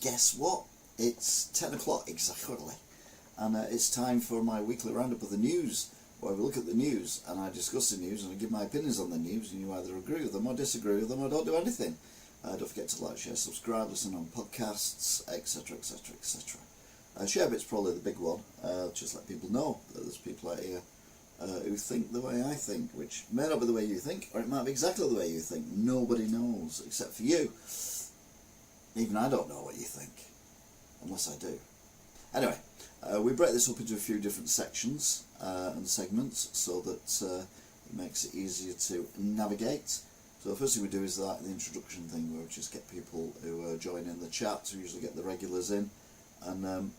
Guess what? It's 10 o'clock exactly, and it's time for my weekly roundup of the news, where we look at the news and I discuss the news and I give my opinions on the news, and you either agree with them or disagree with them or don't do anything. Don't forget to like, share, subscribe, listen on podcasts, etc, etc, etc. Share bit's probably the big one. Just let people know that there's people out here who think the way I think, which may not be the way you think, or it might be exactly the way you think. Nobody knows except for you. Even I don't know what you think, unless I do. Anyway, we break this up into a few different sections and segments so that it makes it easier to navigate. So the first thing we do is like the introduction thing, where we just get people who join in the chat. We usually get the regulars in, and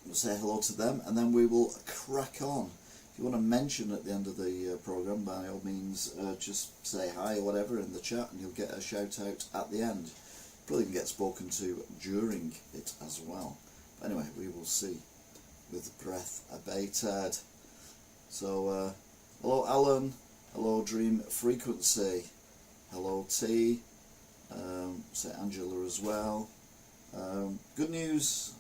we'll say hello to them, and then we will crack on. If you want to mention at the end of the programme, by all means, just say hi or whatever in the chat, and you'll get a shout out at the end. Probably can get spoken to during it as well. But anyway, we will see with breath abated. So, hello Alan, hello Dream Frequency, hello T, say Angela as well. Good news,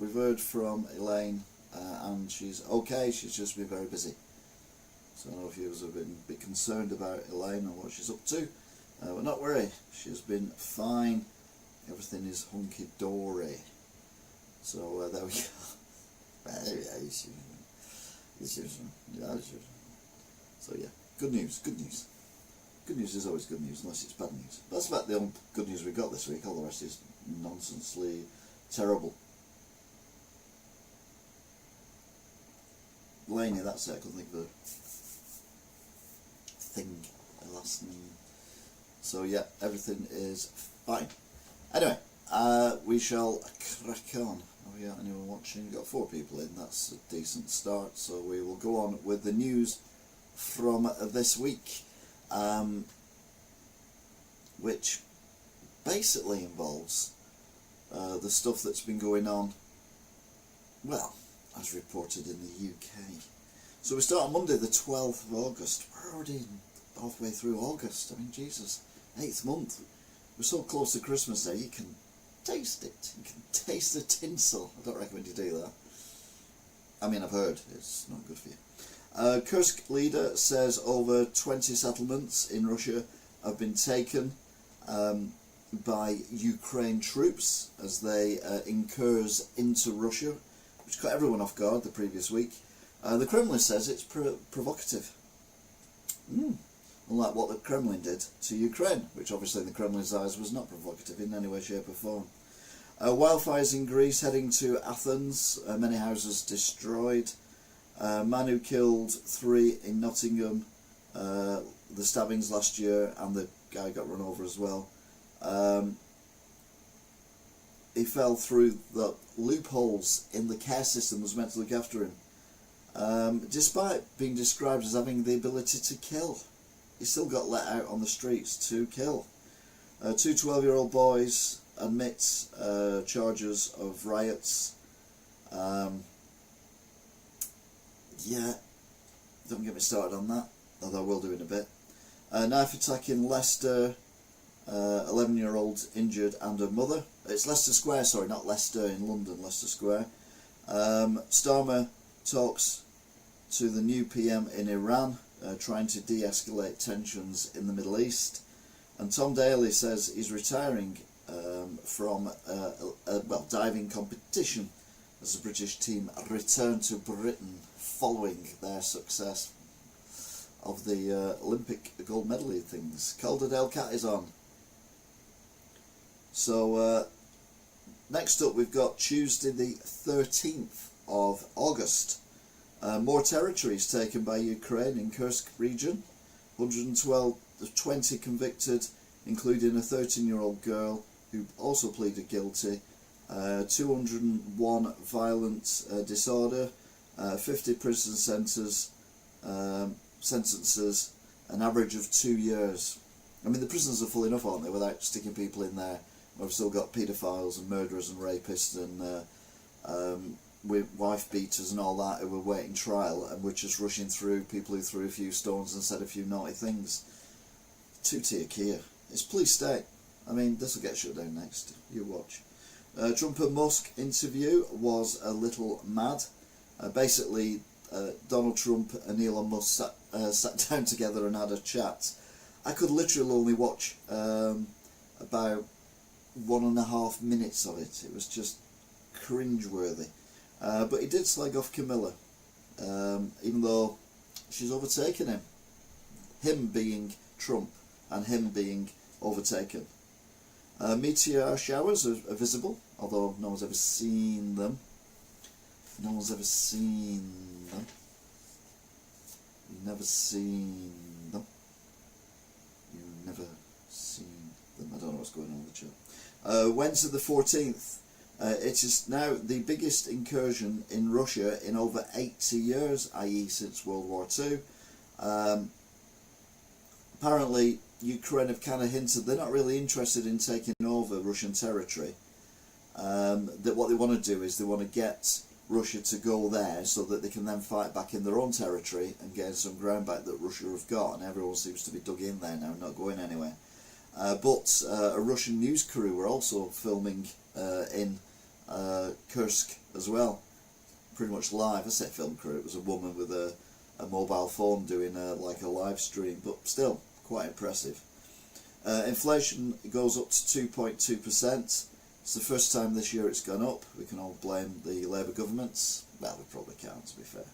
we've heard from Elaine, and she's okay, she's just been very busy. So I don't know if you have been a bit concerned about Elaine and what she's up to. But not worry, she's been fine, everything is hunky-dory. So there we go. So yeah, good news, good news. Good news is always good news, unless it's bad news. That's about the only good news we got this week. All the rest is nonsensely terrible. Laney, that's it, I couldn't think of a thing, a last name. So yeah, everything is fine. Anyway, we shall crack on. Have we got anyone watching? We've got 4 people in, that's a decent start. So we will go on with the news from this week, which basically involves the stuff that's been going on, well, as reported in the UK. So we start on Monday the 12th of August. We're already halfway through August. I mean, Jesus, 8th month. We're so close to Christmas Day, you can taste it. You can taste the tinsel. I don't recommend you do that. I mean, I've heard it's not good for you. Kursk leader says over 20 settlements in Russia have been taken by Ukraine troops as they incurs into Russia, which caught everyone off guard the previous week. The Kremlin says it's provocative. Unlike what the Kremlin did to Ukraine, which obviously in the Kremlin's eyes was not provocative in any way, shape or form. Wildfires in Greece heading to Athens, many houses destroyed. Man who killed 3 in Nottingham, the stabbings last year, and the guy got run over as well. He fell through the loopholes in the care system that was meant to look after him. Despite being described as having the ability to kill, he still got let out on the streets to kill. 2 12-year-old boys admit charges of riots. Yeah, don't get me started on that, although I will do in a bit. Knife attack in Leicester, 11-year-old injured and a mother. It's Leicester Square, sorry, not Leicester in London, Leicester Square. Starmer talks to the new PM in Iran, trying to de-escalate tensions in the Middle East. And Tom Daley says he's retiring from a diving competition as the British team return to Britain following their success of the Olympic gold medal things. Calderdale Cat is on. So next up we've got Tuesday the 13th of August. More territories taken by Ukraine in Kursk region. 120 convicted, including a 13-year-old girl who also pleaded guilty. 201 violent disorder, 50 prison sentences, an average of 2 years. I mean, the prisons are full enough, aren't they, without sticking people in there. We've still got paedophiles and murderers and rapists and with wife beaters and all that who were waiting trial, and we're just rushing through people who threw a few stones and said a few naughty things. 2-tier Kier. It's police state. I mean, this will get shut down next. You watch. Trump and Musk interview was a little mad. Basically, Donald Trump and Elon Musk sat down together and had a chat. I could literally only watch about 1.5 minutes of it. It was just cringeworthy. But he did slag off Camilla, even though she's overtaken him. Him being Trump and him being overtaken. Meteor showers are visible, although no one's ever seen them. No one's ever seen them. You've never seen them. You've never seen them. I don't know what's going on with the chat. Wednesday the 14th. It is now the biggest incursion in Russia in over 80 years, i.e. since World War II. Apparently, Ukraine have kind of hinted they're not really interested in taking over Russian territory. That what they want to do is they want to get Russia to go there so that they can then fight back in their own territory and gain some ground back that Russia have got, and everyone seems to be dug in there now, not going anywhere. But a Russian news crew were also filming in Kursk as well, pretty much live. I say film crew, it was a woman with a mobile phone doing like a live stream, but still quite impressive. Inflation goes up to 2.2%. It's the first time this year it's gone up. We can all blame the Labour governments. Well, we probably can't, to be fair.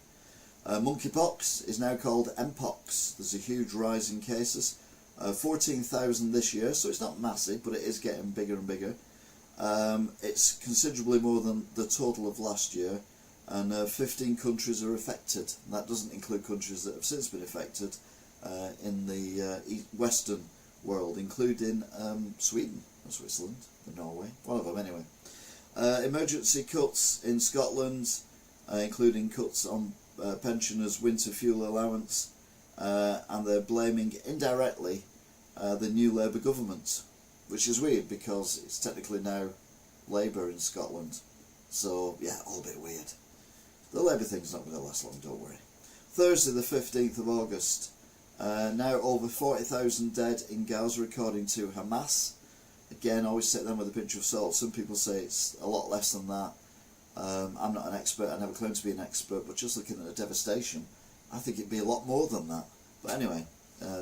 Monkeypox is now called Mpox. There's a huge rise in cases. 14,000 this year, so it's not massive, but it is getting bigger and bigger. It's considerably more than the total of last year, and 15 countries are affected. That doesn't include countries that have since been affected in the Western world, including Sweden or Switzerland or Norway, one of them anyway. Emergency cuts in Scotland, including cuts on pensioners' winter fuel allowance, and they're blaming indirectly the new Labour government, which is weird because it's technically now Labour in Scotland. So yeah, all a bit weird. The Labour thing's not going to last long, don't worry. Thursday the 15th of August. Now over 40,000 dead in Gaza according to Hamas. Again, always take them with a pinch of salt. Some people say it's a lot less than that. I'm not an expert, I never claimed to be an expert, but just looking at the devastation, I think it'd be a lot more than that. But anyway,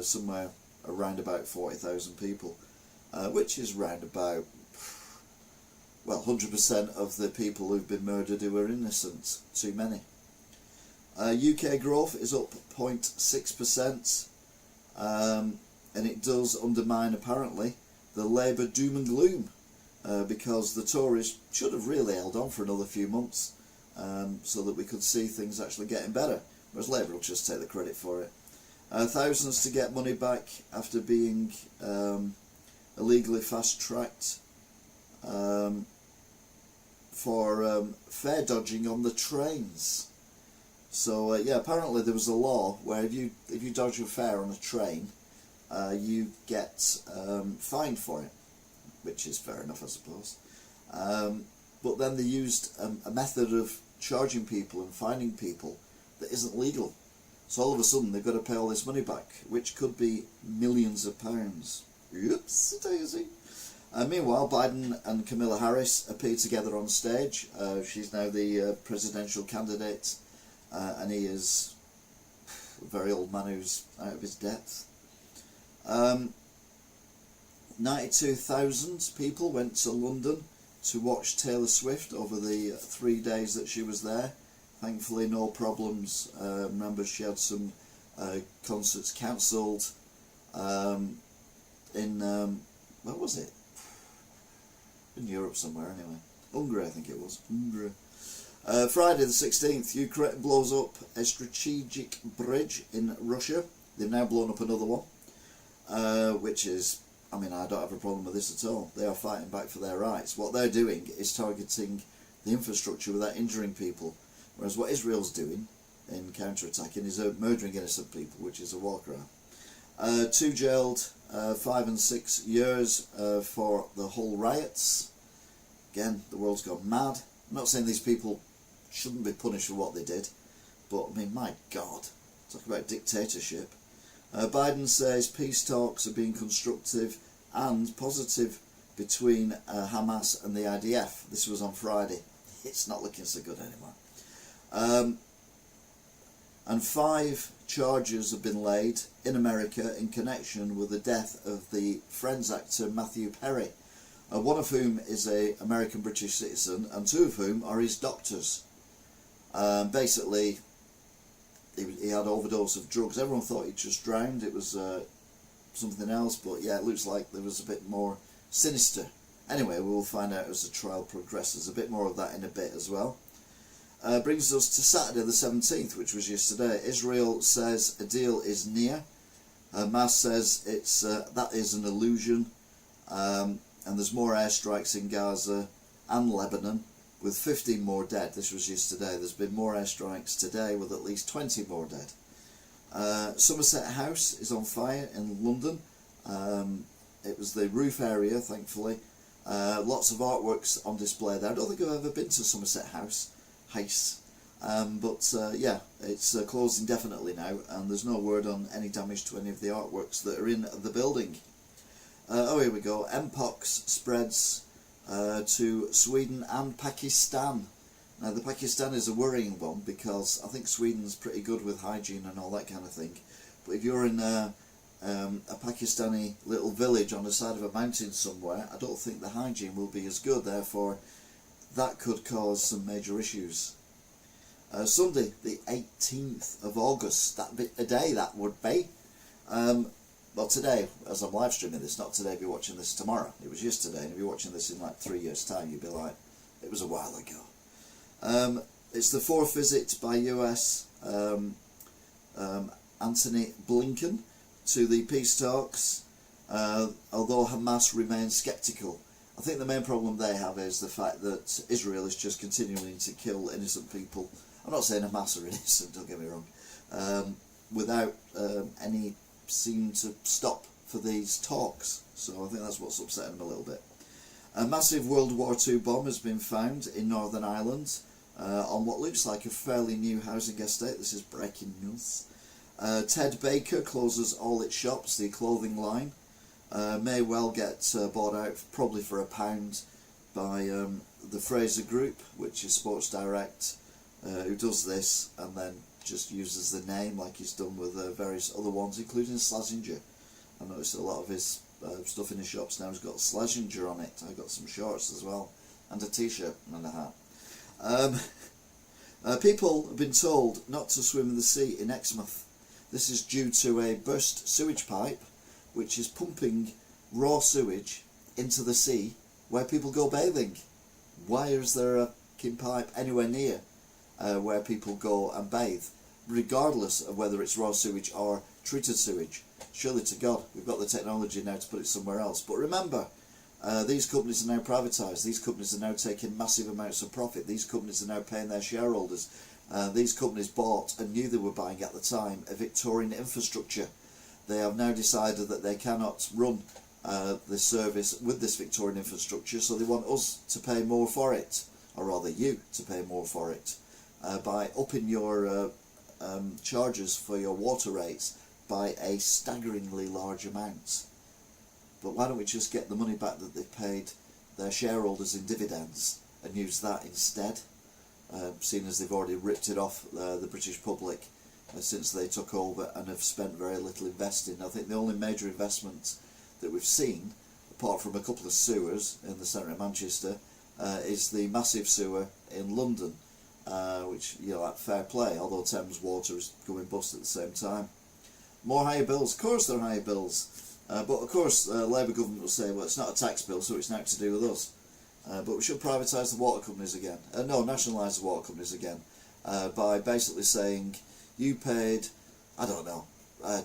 somewhere around about 40,000 people, which is round about, well, 100% of the people who've been murdered who are innocent. Too many. UK growth is up 0.6%, and it does undermine, apparently, the Labour doom and gloom, because the Tories should have really held on for another few months so that we could see things actually getting better, whereas Labour will just take the credit for it. Thousands to get money back after being illegally fast-tracked for fare dodging on the trains. So yeah, apparently there was a law where if you dodge your fare on a train, you get fined for it, which is fair enough, I suppose. But then they used a method of charging people and fining people that isn't legal. So all of a sudden they've got to pay all this money back, which could be millions of pounds. Oops, daisy. Meanwhile, Biden and Camilla Harris appear together on stage. She's now the presidential candidate, and he is a very old man who's out of his depth. 92,000 people went to London to watch Taylor Swift over the 3 days that she was there. Thankfully no problems. Remember, she had some concerts cancelled in, where was it? In Europe somewhere anyway. Hungary, I think it was. Hungary. Friday the 16th, Ukraine blows up a strategic bridge in Russia. They've now blown up another one, which is, I mean, I don't have a problem with this at all. They are fighting back for their rights. What they're doing is targeting the infrastructure without injuring people, whereas what Israel's doing in counter-attacking is murdering innocent people, which is a war crime. 2 jailed, 5 and 6 years for the whole riots. Again, the world's gone mad. I'm not saying these people shouldn't be punished for what they did, but I mean, my God, talk about dictatorship. Biden says peace talks are being constructive and positive between Hamas and the IDF. This was on Friday. It's not looking so good anymore. And 5 charges have been laid in America in connection with the death of the Friends actor Matthew Perry, one of whom is an American-British citizen, and 2 of whom are his doctors. Basically, he had an overdose of drugs. Everyone thought he just drowned. It was something else, but yeah, it looks like there was a bit more sinister. Anyway, we will find out as the trial progresses. A bit more of that in a bit as well. Brings us to Saturday the 17th, which was yesterday. Israel says a deal is near. Hamas says that is an illusion. And there's more airstrikes in Gaza and Lebanon, with 15 more dead. This was yesterday. There's been more airstrikes today, with at least 20 more dead. Somerset House is on fire in London. It was the roof area, thankfully. Lots of artworks on display there. I don't think I've ever been to Somerset House. But yeah, it's closed indefinitely now, and there's no word on any damage to any of the artworks that are in the building. Oh, here we go. Mpox spreads to Sweden and Pakistan. Now, the Pakistan is a worrying one, because I think Sweden's pretty good with hygiene and all that kind of thing. But if you're in a Pakistani little village on the side of a mountain somewhere, I don't think the hygiene will be as good. Therefore, that could cause some major issues. Sunday, the 18th of August, a day that would be. Well, today, as I'm live streaming this, not today if you're watching this tomorrow. It was yesterday, and if you're watching this in like 3 years' time, you'd be like, it was a while ago. It's the 4th visit by US Antony Blinken to the peace talks, although Hamas remains sceptical. I think the main problem they have is the fact that Israel is just continuing to kill innocent people. I'm not saying Hamas are innocent, don't get me wrong, without any seem to stop for these talks. So I think that's what's upsetting them a little bit. A massive World War II bomb has been found in Northern Ireland on what looks like a fairly new housing estate. This is breaking news. Ted Baker closes all its shops, the clothing line. May well get bought out, probably for £1, by the Fraser Group, which is Sports Direct, who does this and then just uses the name like he's done with various other ones, including Slazenger. I noticed a lot of his stuff in his shops now has got Slazenger on it. I got some shorts as well, and a t-shirt and a hat. People have been told not to swim in the sea in Exmouth. This is due to a burst sewage pipe, which is pumping raw sewage into the sea where people go bathing. Why is there a pipe anywhere near where people go and bathe, regardless of whether it's raw sewage or treated sewage? Surely to God, we've got the technology now to put it somewhere else. But remember, these companies are now privatised. These companies are now taking massive amounts of profit. These companies are now paying their shareholders. These companies bought and knew they were buying at the time a Victorian infrastructure. They have now decided that they cannot run the service with this Victorian infrastructure, so they want us to pay more for it, or rather you to pay more for it, by upping your charges for your water rates by a staggeringly large amount. But why don't we just get the money back that they've paid their shareholders in dividends and use that instead, seeing as they've already ripped it off the British public since they took over and have spent very little investing. I think the only major investment that we've seen, apart from a couple of sewers in the centre of Manchester, is the massive sewer in London, which, you know, like fair play, although Thames Water is going bust at the same time. More higher bills. Of course there are higher bills. But of course Labour government will say, well, it's not a tax bill, so it's not to do with us. But we should privatise the water companies again. No, nationalise the water companies again, by basically saying, you paid, I don't know,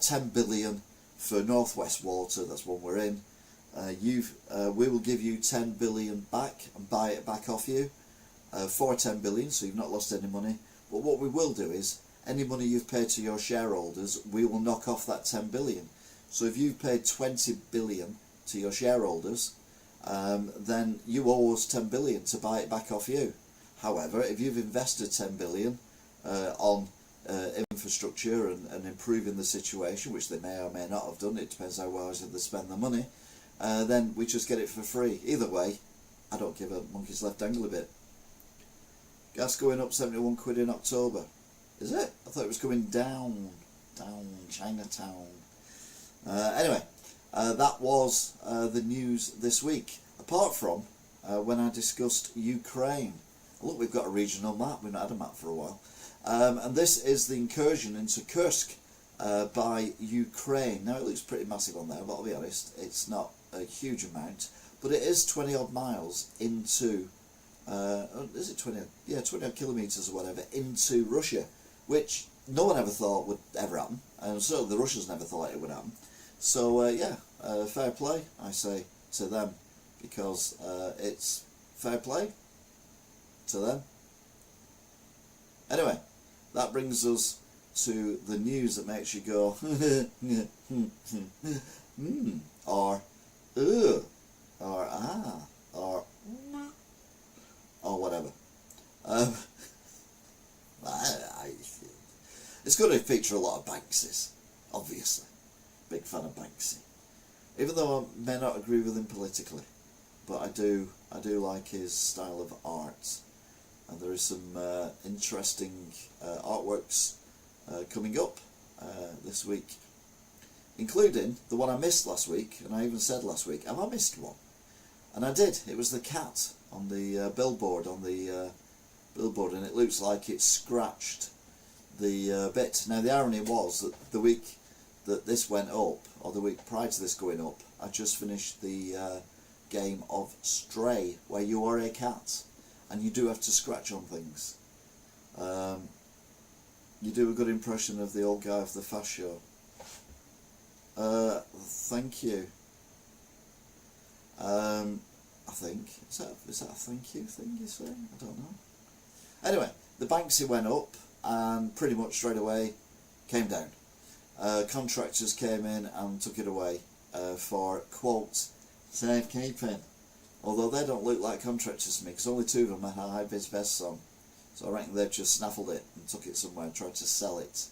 10 billion for North West Water, that's one we're in. We will give you 10 billion back and buy it back off you for 10 billion, so you've not lost any money. But what we will do is, any money you've paid to your shareholders, we will knock off that 10 billion. So if you've paid 20 billion to your shareholders, then you owe us 10 billion to buy it back off you. However, if you've invested 10 billion on infrastructure and improving the situation, which they may or may not have done, it depends how wisely they spend the money, then we just get it for free. Either way, I don't give a monkey's left dangle a bit. Gas going up 71 quid in October. Is it? I thought it was going down. Down, Chinatown. Anyway, that was the news this week. Apart from when I discussed Ukraine. Look, we've got a regional map. We've not had a map for a while. And this is the incursion into Kursk by Ukraine. Now, it looks pretty massive on there, but I'll be honest, it's not a huge amount. But it is 20 odd miles into, is it 20? Yeah, 20 odd kilometres or whatever, into Russia, which no one ever thought would ever happen. And certainly the Russians never thought it would happen. So, yeah, fair play, I say, to them, because it's fair play to them. Anyway, that brings us to the news that makes you go or ugh, or ah, or whatever. It's going to feature a lot of Banksys, obviously. Big fan of Banksy, even though I may not agree with him politically, but I do like his style of art. And there is some interesting artworks coming up this week, including the one I missed last week, and I even said last week, have I missed one? And I did. It was the cat on the billboard, and it looks like it scratched the bit. Now, the irony was that the week that this went up, or the week prior to this going up, I just finished the game of Stray, where you are a cat. And you do have to scratch on things. You do a good impression of the old guy of the Fast Show. Thank you. I think. Is that a thank you thing you're saying? I don't know. Anyway, the Banksy went up and pretty much straight away came down. Contractors came in and took it away for, quote, safekeeping. Although they don't look like contractors to me, because only two of them had a high-vis vests on. So I reckon they've just snaffled it and took it somewhere and tried to sell it.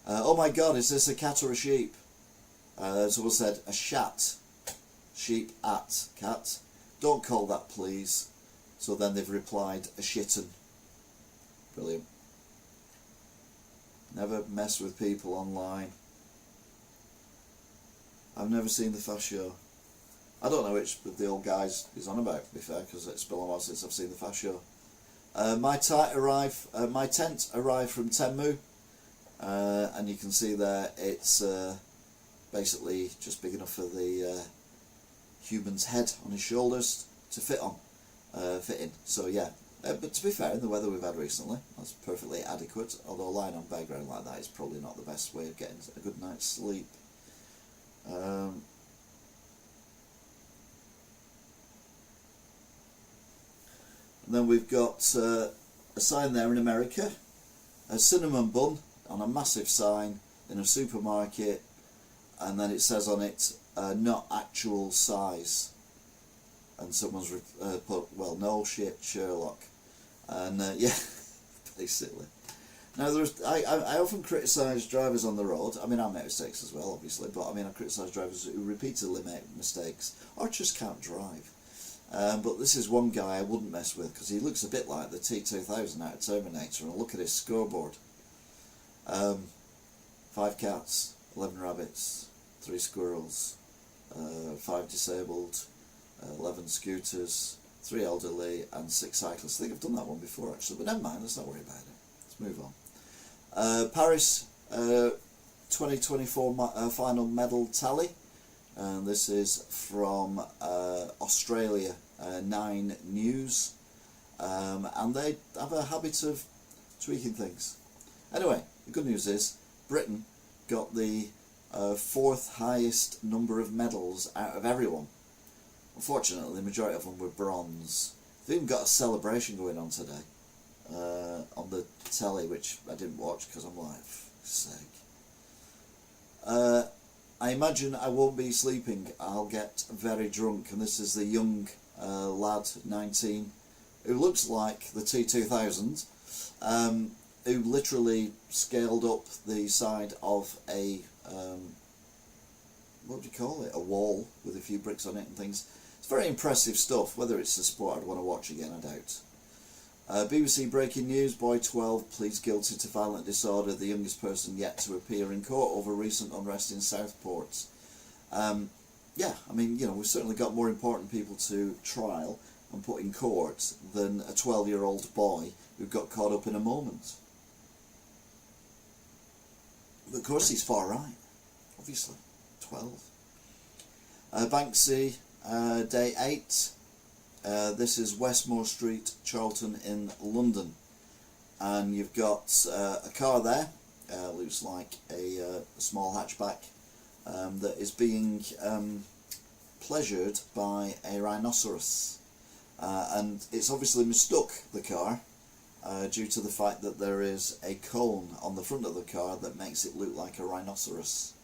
Oh my God, is this a cat or a sheep? Someone said, a shat. Sheep at cat. Don't call that, please. So then they've replied, a shitten. Brilliant. Never mess with people online. I've never seen the Fast Show. I don't know which of the old guys he's on about, to be fair, because it's been a while since I've seen the Fast Show. My tent arrived from Temu, and you can see there it's basically just big enough for the human's head on his shoulders to fit in. So yeah, but to be fair, in the weather we've had recently, that's perfectly adequate. Although lying on bare ground like that is probably not the best way of getting a good night's sleep. And then we've got a sign there in America, a cinnamon bun on a massive sign in a supermarket, and then it says on it, not actual size. And someone's put, well, no shit, Sherlock. And yeah, basically. Now, I often criticise drivers on the road. I mean, I make mistakes as well, obviously, but I mean, I criticise drivers who repeatedly make mistakes or just can't drive. But this is one guy I wouldn't mess with, because he looks a bit like the T-2000 out of Terminator. And look at his scoreboard. 5 cats, 11 rabbits, 3 squirrels, 5 disabled, 11 scooters, 3 elderly and 6 cyclists. I think I've done that one before actually, but never mind, let's not worry about it. Let's move on. Paris 2024 final medal tally. And this is from Australia 9 News, and they have a habit of tweaking things. Anyway, the good news is Britain got the 4th highest number of medals out of everyone. Unfortunately, the majority of them were bronze. They've even got a celebration going on today on the telly, which I didn't watch because I'm like, for fuck's sake. I imagine I won't be sleeping. I'll get very drunk, and this is the young lad, 19, who looks like the T-2000, who literally scaled up the side of a what do you call it, a wall with a few bricks on it and things. It's very impressive stuff. Whether it's a sport I'd want to watch again, I doubt. BBC breaking news, boy 12 pleads guilty to violent disorder, the youngest person yet to appear in court over recent unrest in Southport. Yeah, I mean, you know, we've certainly got more important people to trial and put in court than a 12-year-old boy who got caught up in a moment. But of course he's far right, obviously, 12. Banksy, day 8. This is Westmore Street, Charlton in London, and you've got a car there, looks like a small hatchback, that is being pleasured by a rhinoceros, and it's obviously mistook the car due to the fact that there is a cone on the front of the car that makes it look like a rhinoceros.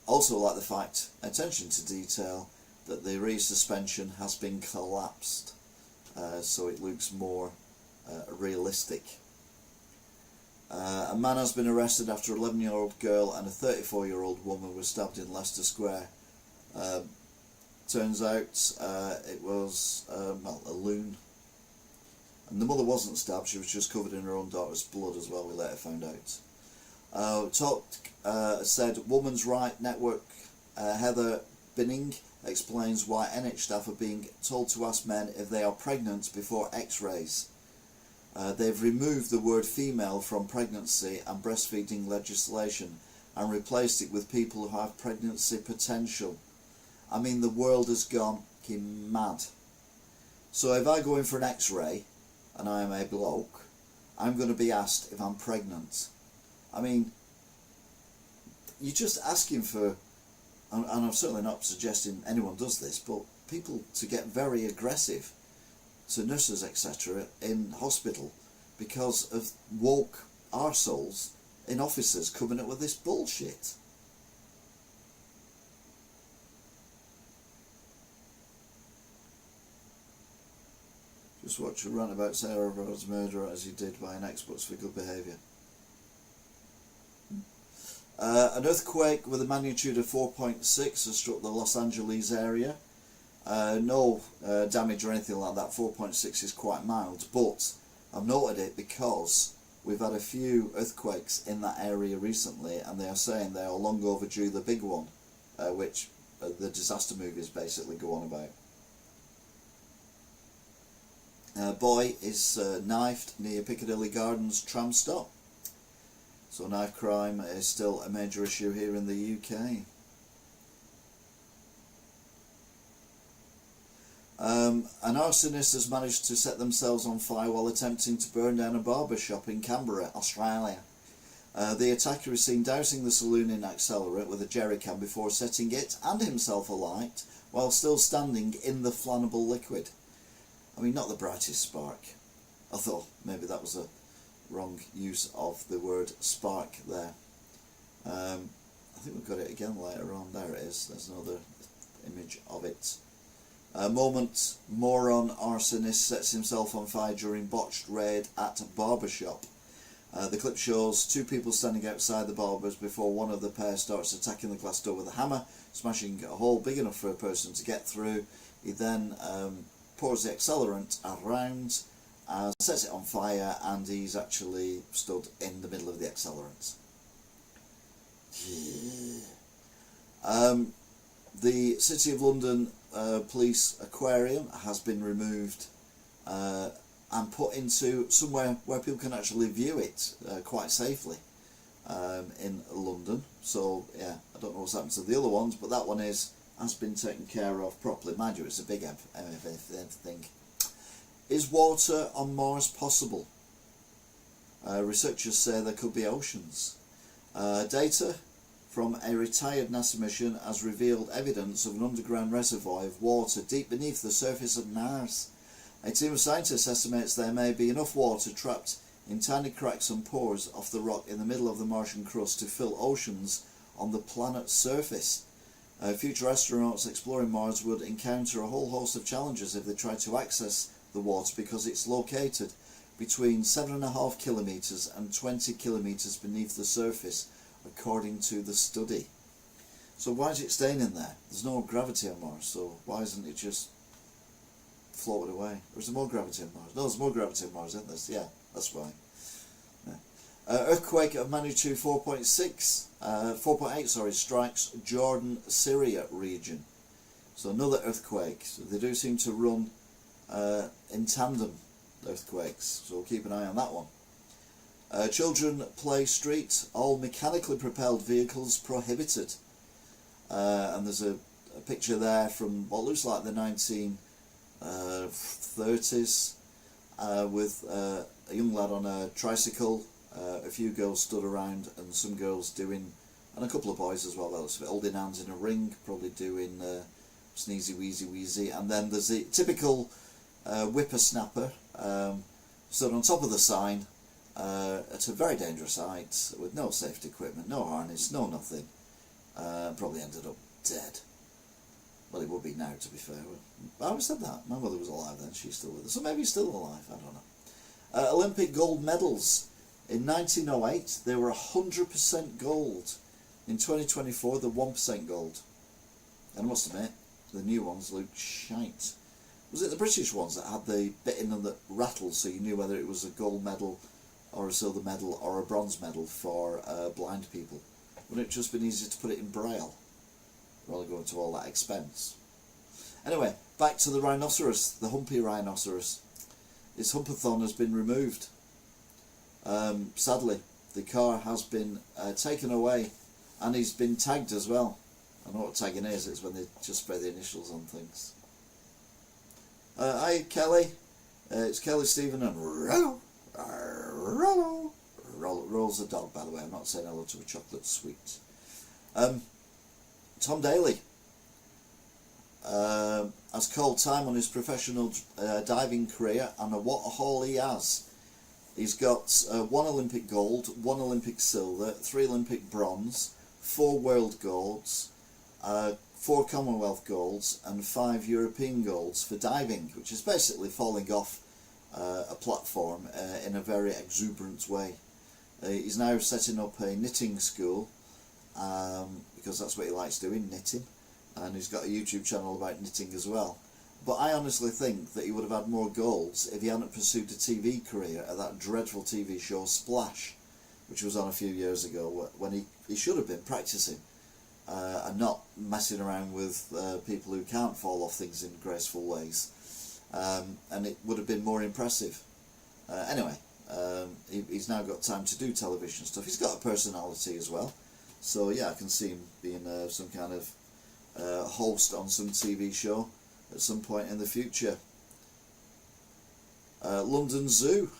Also like the fact, attention to detail, that the rear suspension has been collapsed, so it looks more realistic. A man has been arrested after an 11-year-old girl and a 34-year-old woman were stabbed in Leicester Square. Turns out it was well, a loon. And the mother wasn't stabbed, she was just covered in her own daughter's blood as well, we later found out. Said Women's Right Network Heather Binning explains why NH staff are being told to ask men if they are pregnant before x-rays. They've removed the word female from pregnancy and breastfeeding legislation and replaced it with people who have pregnancy potential. I mean, the world has gone mad. So if I go in for an x-ray and I am a bloke, I'm going to be asked if I'm pregnant. I mean, you're just asking for, and I'm certainly not suggesting anyone does this, but people to get very aggressive to nurses, etc. in hospital because of woke arseholes in offices coming up with this bullshit. Just watch a rant about Sarah Rhodes' murder as he did by an Xbox for good behaviour. An earthquake with a magnitude of 4.6 has struck the Los Angeles area. No damage or anything like that. 4.6 is quite mild, but I've noted it because we've had a few earthquakes in that area recently, and they are saying they are long overdue the big one, which the disaster movies basically go on about. A boy is knifed near Piccadilly Gardens tram stop. So knife crime is still a major issue here in the UK. An arsonist has managed to set themselves on fire while attempting to burn down a barber shop in Canberra, Australia. The attacker is seen dousing the saloon in accelerant with a jerry can before setting it and himself alight while still standing in the flammable liquid. I mean, not the brightest spark. I thought maybe that was a wrong use of the word spark there. I think we've got it again later on. There it is. There's another image of it. A moment, moron arsonist sets himself on fire during botched raid at a barber shop. The clip shows two people standing outside the barber's before one of the pair starts attacking the glass door with a hammer, smashing a hole big enough for a person to get through. He then pours the accelerant around, sets it on fire, and he's actually stood in the middle of the accelerant. Yeah. The City of London Police Aquarium has been removed and put into somewhere where people can actually view it quite safely in London. So yeah, I don't know what's happened to the other ones, but that one has been taken care of properly. Mind you, it's a big thing. Is water on Mars possible? Researchers say there could be oceans. Data from a retired NASA mission has revealed evidence of an underground reservoir of water deep beneath the surface of Mars. A team of scientists estimates there may be enough water trapped in tiny cracks and pores off the rock in the middle of the Martian crust to fill oceans on the planet's surface. Future astronauts exploring Mars would encounter a whole host of challenges if they tried to access the water because it's located between 7.5 kilometres and 20 kilometres beneath the surface, according to the study. So why is it staying in there? There's no gravity on Mars, so why isn't it just floated away? Or is there more gravity on Mars? No, there's more gravity on Mars, isn't there? Yeah, that's why. Yeah. Earthquake of magnitude 4.8 strikes Jordan, Syria region. So another earthquake. So they do seem to run in tandem, earthquakes. So we'll keep an eye on that one. Children play street, all mechanically propelled vehicles prohibited. And there's a picture there from what looks like the 1930s with a young lad on a tricycle, a few girls stood around and some girls doing, and a couple of boys as well, holding hands in a ring, probably doing sneezy wheezy wheezy. And then there's the typical whippersnapper stood on top of the sign at a very dangerous height with no safety equipment, no harness, no nothing. Probably ended up dead. Well, he would be now, to be fair. I always said that. My mother was alive then, she's still with us. So maybe he's still alive, I don't know. Olympic gold medals. In 1908, they were 100% gold. In 2024, they're 1% gold. And I must admit, the new ones look shite. Was it the British ones that had the bit in them that rattled so you knew whether it was a gold medal or a silver medal or a bronze medal for blind people? Wouldn't it just been easier to put it in braille rather than going to all that expense? Anyway, back to the rhinoceros, the humpy rhinoceros. His humpathon has been removed. Sadly, the car has been taken away, and he's been tagged as well. I know what tagging is, it's when they just spray the initials on things. Hi Kelly, it's Kelly Stephen and Rollo. Roll's the dog, by the way. I'm not saying hello to a chocolate sweet. Tom Daly has called time on his professional diving career and what a haul he has. He's got 1 Olympic gold, 1 Olympic silver, 3 Olympic bronze, 4 world golds, 4 Commonwealth golds and 5 European golds for diving, which is basically falling off a platform in a very exuberant way. He's now setting up a knitting school because that's what he likes doing, knitting, and he's got a YouTube channel about knitting as well. But I honestly think that he would have had more golds if he hadn't pursued a TV career at that dreadful TV show Splash, which was on a few years ago, when he should have been practising and not messing around with people who can't fall off things in graceful ways, and it would have been more impressive. Anyway, he's now got time to do television stuff. He's got a personality as well, so yeah, I can see him being some kind of host on some TV show at some point in the future. London Zoo,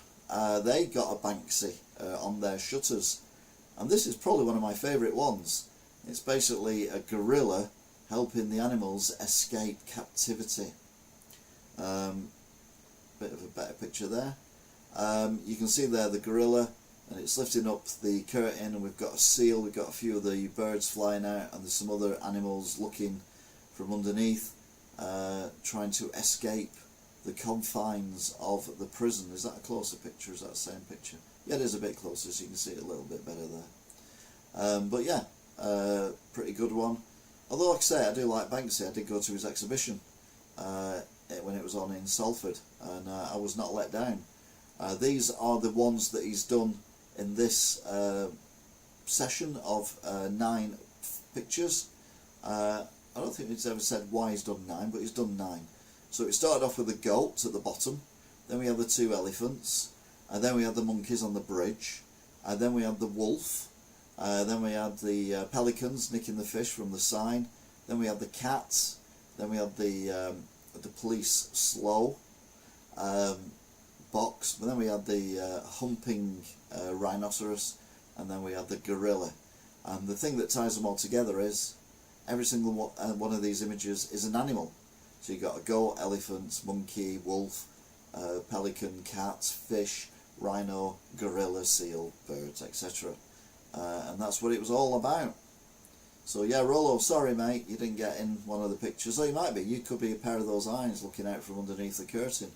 they got a Banksy on their shutters, and this is probably one of my favourite ones. It's basically a gorilla helping the animals escape captivity. Bit of a better picture there. You can see there the gorilla, and it's lifting up the curtain, and we've got a seal, we've got a few of the birds flying out, and there's some other animals looking from underneath, trying to escape the confines of the prison. Is that a closer picture? Is that the same picture? Yeah, it is a bit closer, so you can see it a little bit better there. But yeah, pretty good one. Although, like I say, I do like Banksy. I did go to his exhibition when it was on in Salford, and I was not let down. These are the ones that he's done in this session of 9 pictures. I don't think he's ever said why he's done 9, but he's done 9. So it started off with the goat at the bottom, then we had the 2 elephants, and then we had the monkeys on the bridge, and then we had the wolf, then we had the pelicans nicking the fish from the sign, then we had the cats, then we had the police slow box, but then we had the humping rhinoceros, and then we had the gorilla. And the thing that ties them all together is every single one of these images is an animal. So you've got a goat, elephant, monkey, wolf, pelican, cat, fish, rhino, gorilla, seal, birds, etc. And that's what it was all about. So yeah, Rollo, sorry mate, you didn't get in one of the pictures. Oh, you might be. You could be a pair of those eyes looking out from underneath the curtain.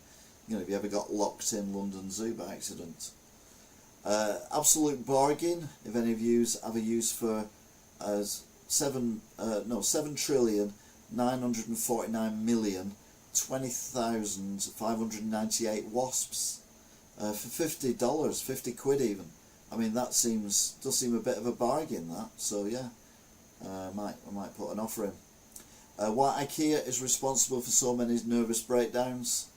You know, if you ever got locked in London Zoo by accident. Absolute bargain, if any of you have a use for 7,949,020,598 wasps for $50, 50 quid even. I mean, that does seem a bit of a bargain, that. So yeah, I might put an offer in. Why IKEA is responsible for so many nervous breakdowns.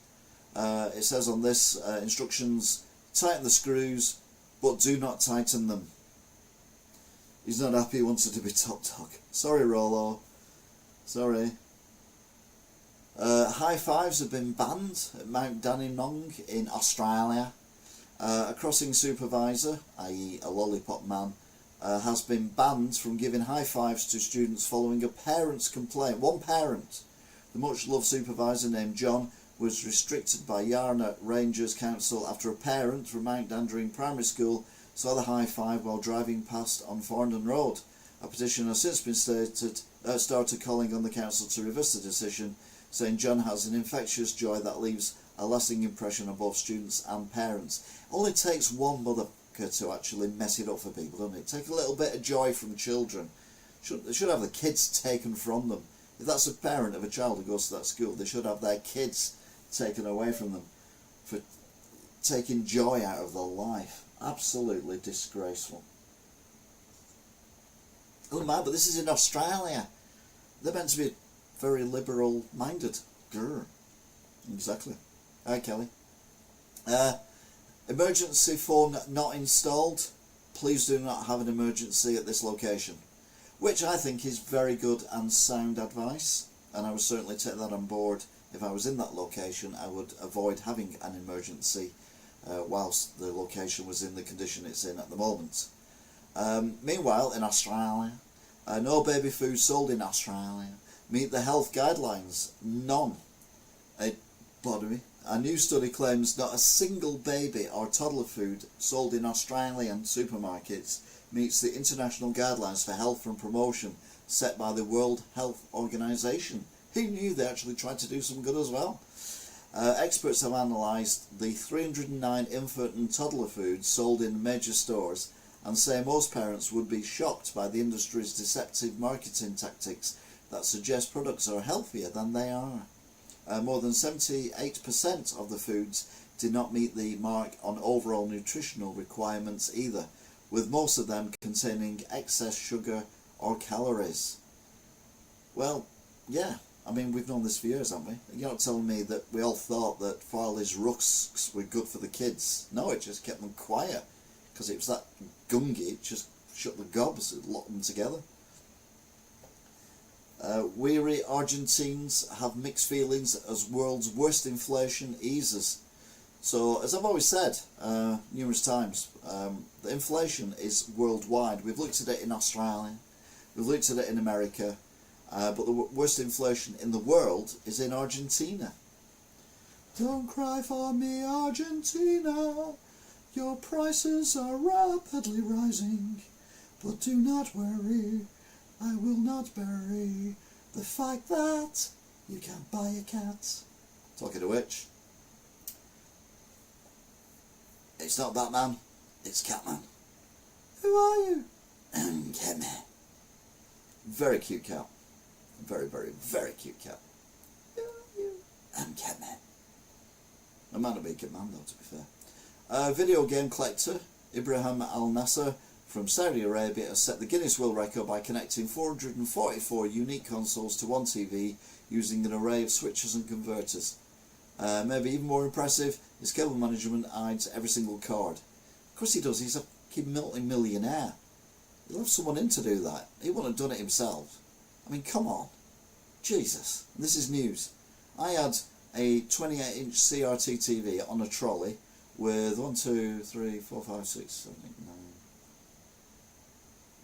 It says on this instructions: tighten the screws, but do not tighten them. He's not happy, he wants it to be top dog. Sorry, Rollo. Sorry. High fives have been banned at Mount Dandenong in Australia. A crossing supervisor, i.e. a lollipop man, has been banned from giving high fives to students following a parent's complaint. One parent, the much loved supervisor named John, was restricted by Yarra Rangers Council after a parent from Mount Dandenong Primary School saw the high five while driving past on Farndon Road. A petition has since been started calling on the council to reverse the decision, saying John has an infectious joy that leaves a lasting impression on both students and parents. Only takes one motherfucker to actually mess it up for people, doesn't it? Take a little bit of joy from children. They should have the kids taken from them. If that's a parent of a child who goes to that school, they should have their kids taken away from them for taking joy out of their life. Absolutely disgraceful. Oh man, but this is in Australia. They're meant to be very liberal minded. Grr. Exactly. Hi Kelly. Emergency phone not installed. Please do not have an emergency at this location. Which I think is very good and sound advice, and I would certainly take that on board. If I was in that location, I would avoid having an emergency whilst the location was in the condition it's in at the moment. Meanwhile, in Australia, no baby food sold in Australia meet the health guidelines. None. Pardon me. A new study claims not a single baby or toddler food sold in Australian supermarkets meets the international guidelines for health and promotion set by the World Health Organization. Who knew they actually tried to do some good as well? Experts have analysed the 309 infant and toddler foods sold in major stores and say most parents would be shocked by the industry's deceptive marketing tactics that suggest products are healthier than they are. More than 78% of the foods did not meet the mark on overall nutritional requirements either, with most of them containing excess sugar or calories. Well, yeah, I mean, we've known this for years, haven't we? You're not telling me that we all thought that Farley's rusks were good for the kids. No, it just kept them quiet, because it was that gungy, it just shut the gobs, it locked them together. Weary Argentines have mixed feelings as world's worst inflation eases. So, as I've always said numerous times, the inflation is worldwide. We've looked at it in Australia, we've looked at it in America, but the worst inflation in the world is in Argentina. Don't cry for me, Argentina, your prices are rapidly rising, but do not worry, I will not bury the fact that you can't buy a cat. Talking of which, it's not Batman, it's Catman. Who are you? Catman. Very cute cat. Very, very, very cute cat. Who are you? I'm Catman. I might not be Catman though, to be fair. Video game collector Ibrahim Al Nasser from Saudi Arabia has set the Guinness World Record by connecting 444 unique consoles to one TV using an array of switches and converters. Maybe even more impressive, his cable management hides every single card. Of course he does, he's a multi-millionaire. He'll have someone in to do that. He wouldn't have done it himself. I mean, come on. Jesus. And this is news. I had a 28-inch CRT TV on a trolley with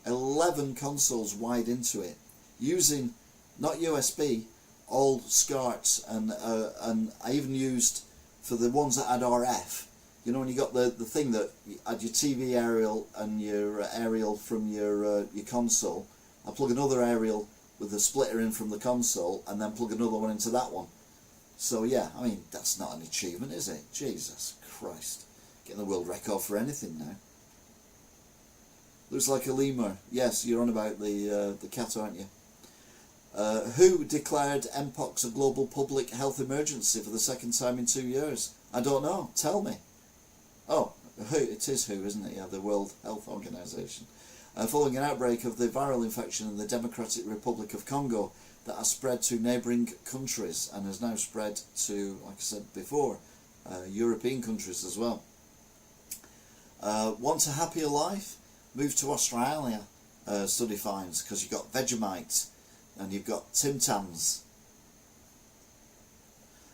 11 consoles wired into it, using not USB, old SCARTs, and I even used for the ones that had RF. You know, when you got the thing that had your TV aerial and your aerial from your console. I plug another aerial with a splitter in from the console, and then plug another one into that one. So yeah, I mean, that's not an achievement, is it? Jesus Christ, getting the world record for anything now. Looks like a lemur. Yes, you're on about the cat, aren't you? Who declared Mpox a global public health emergency for the second time in 2 years? I don't know. Tell me. Oh, who? It is WHO, isn't it? Yeah, the World Health Organization. Following an outbreak of the viral infection in the Democratic Republic of Congo that has spread to neighbouring countries and has now spread to, like I said before, European countries as well. Want a happier life? Move to Australia, study finds, because you've got Vegemite and you've got Tim Tams.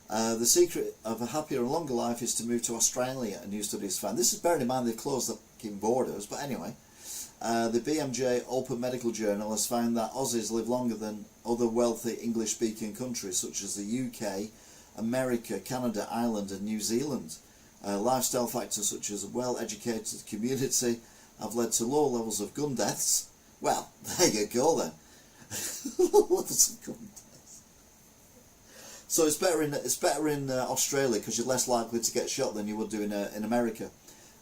The secret of a happier and longer life is to move to Australia, a new study has found. This is bearing in mind they've closed the fucking borders, but anyway. The BMJ Open Medical Journal has found that Aussies live longer than other wealthy English-speaking countries such as the UK, America, Canada, Ireland and New Zealand. Lifestyle factors such as a well-educated community have led to low levels of gun deaths. Well, there you go then. Levels of gun deaths. So it's better in Australia because you're less likely to get shot than you would do in America.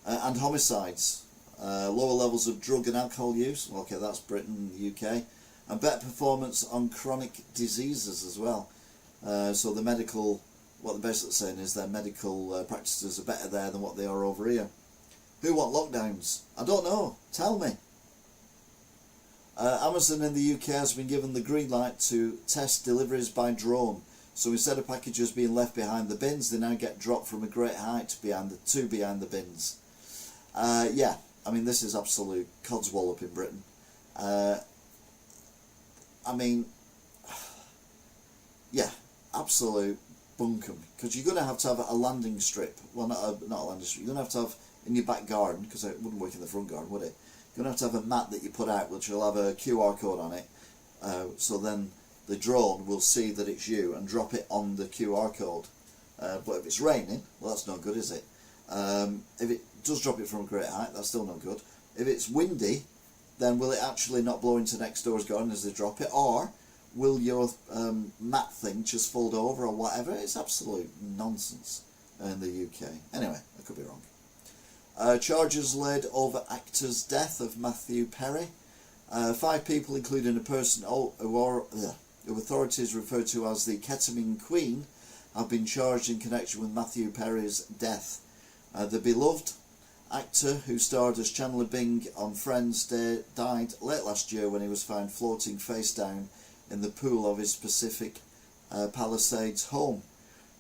And homicides. Lower levels of drug and alcohol use, okay, that's Britain, the UK, and better performance on chronic diseases as well. So the medical, what they're basically saying is their medical practices are better there than what they are over here. Who want lockdowns? I don't know, tell me. Amazon in the UK has been given the green light to test deliveries by drone. So instead of packages being left behind the bins, they now get dropped from a great height behind the bins. Yeah. I mean, this is absolute codswallop in Britain. I mean, yeah, absolute bunkum. Because you're going to have a landing strip. Well, not a landing strip. You're going to have in your back garden, because it wouldn't work in the front garden, would it? You're going to have a mat that you put out, which will have a QR code on it. So then the drone will see that it's you and drop it on the QR code. But if it's raining, well, that's not good, is it? If it does drop it from a great height, that's still not good. If it's windy, then will it actually not blow into next door's garden as they drop it, or will your mat thing just fold over or whatever? It's absolute nonsense in the UK. Anyway, I could be wrong. Charges laid over actor's death of Matthew Perry. 5 people, including a person who authorities refer to as the Ketamine Queen, have been charged in connection with Matthew Perry's death. The beloved actor who starred as Chandler Bing on Friends died late last year when he was found floating face down in the pool of his Pacific Palisades home.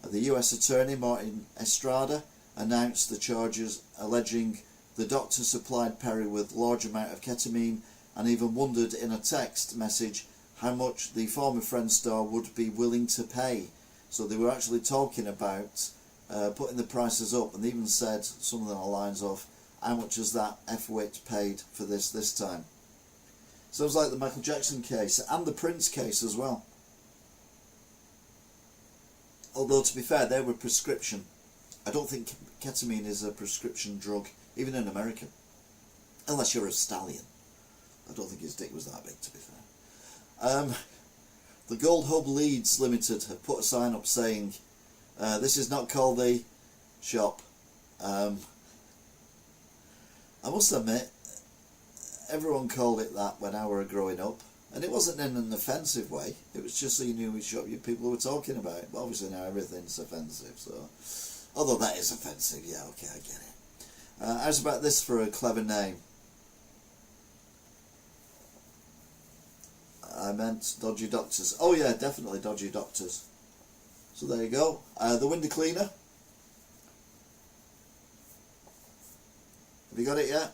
The US Attorney Martin Estrada announced the charges, alleging the doctor supplied Perry with large amount of ketamine and even wondered in a text message how much the former Friends star would be willing to pay. So they were actually talking about putting the prices up, and they even said something along the lines of, how much has that F-wit paid for this time? Sounds like the Michael Jackson case, and the Prince case as well. Although, to be fair, they were prescription. I don't think ketamine is a prescription drug, even in America. Unless you're a stallion. I don't think his dick was that big, to be fair. The Gold Hub Leeds Limited have put a sign up saying, this is not called the shop. I must admit, everyone called it that when I were growing up, and it wasn't in an offensive way. It was just so you knew which shop people were talking about. But obviously now everything's offensive. So, although that is offensive, yeah, okay, I get it. How's about this for a clever name? I meant Dodgy Doctors. Oh yeah, definitely Dodgy Doctors. So there you go. The window cleaner. Have you got it yet?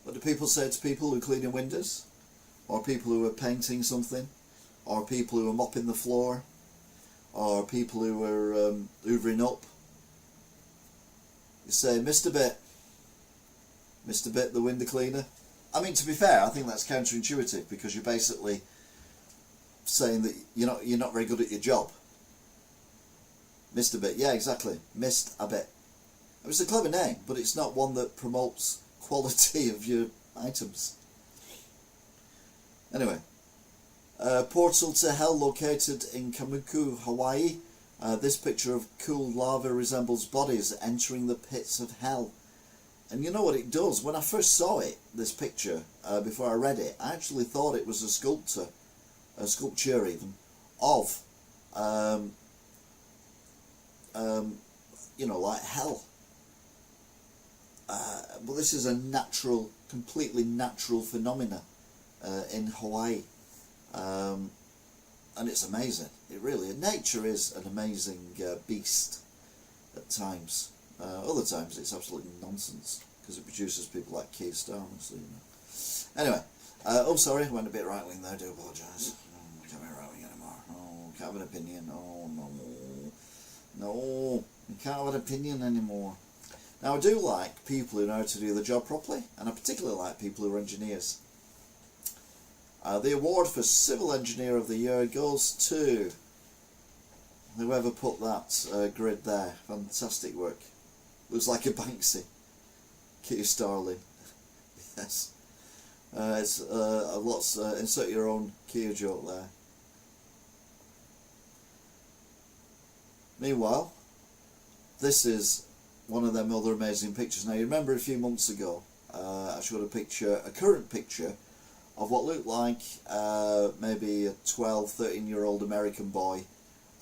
What do people say to people who are cleaning windows? Or people who are painting something? Or people who are mopping the floor? Or people who are hoovering up? You say, Mr. Bit. Mr. Bit, the window cleaner. I mean, to be fair, I think that's counterintuitive, because you're basically saying that you're not very good at your job. Missed a bit, yeah, exactly. Missed a bit. It's a clever name, but it's not one that promotes quality of your items. Anyway, portal to hell located in Kamuku, Hawaii. This picture of cool lava resembles bodies entering the pits of hell. And you know what it does? When I first saw it, this picture, before I read it, I actually thought it was a sculpture even, of, you know, like hell. But this is a natural, completely natural phenomena in Hawaii. And it's amazing. It really, nature is an amazing beast at times. Other times it's absolute nonsense because it produces people like Kier, honestly. You know. Anyway, oh sorry, I went a bit right wing there. I do apologise. I can't be right wing anymore. Oh, can't have an opinion. Oh no, you can't have an opinion anymore. Now I do like people who know how to do the job properly, and I particularly like people who are engineers. The award for Civil Engineer of the Year goes to whoever put that grid there. Fantastic work. Looks like a Banksy. Kier Starling. Yes. It's lots. Insert your own Kier joke there. Meanwhile, this is one of them other amazing pictures. Now you remember a few months ago, I showed a current picture of what looked like maybe a 12, 13-year-old American boy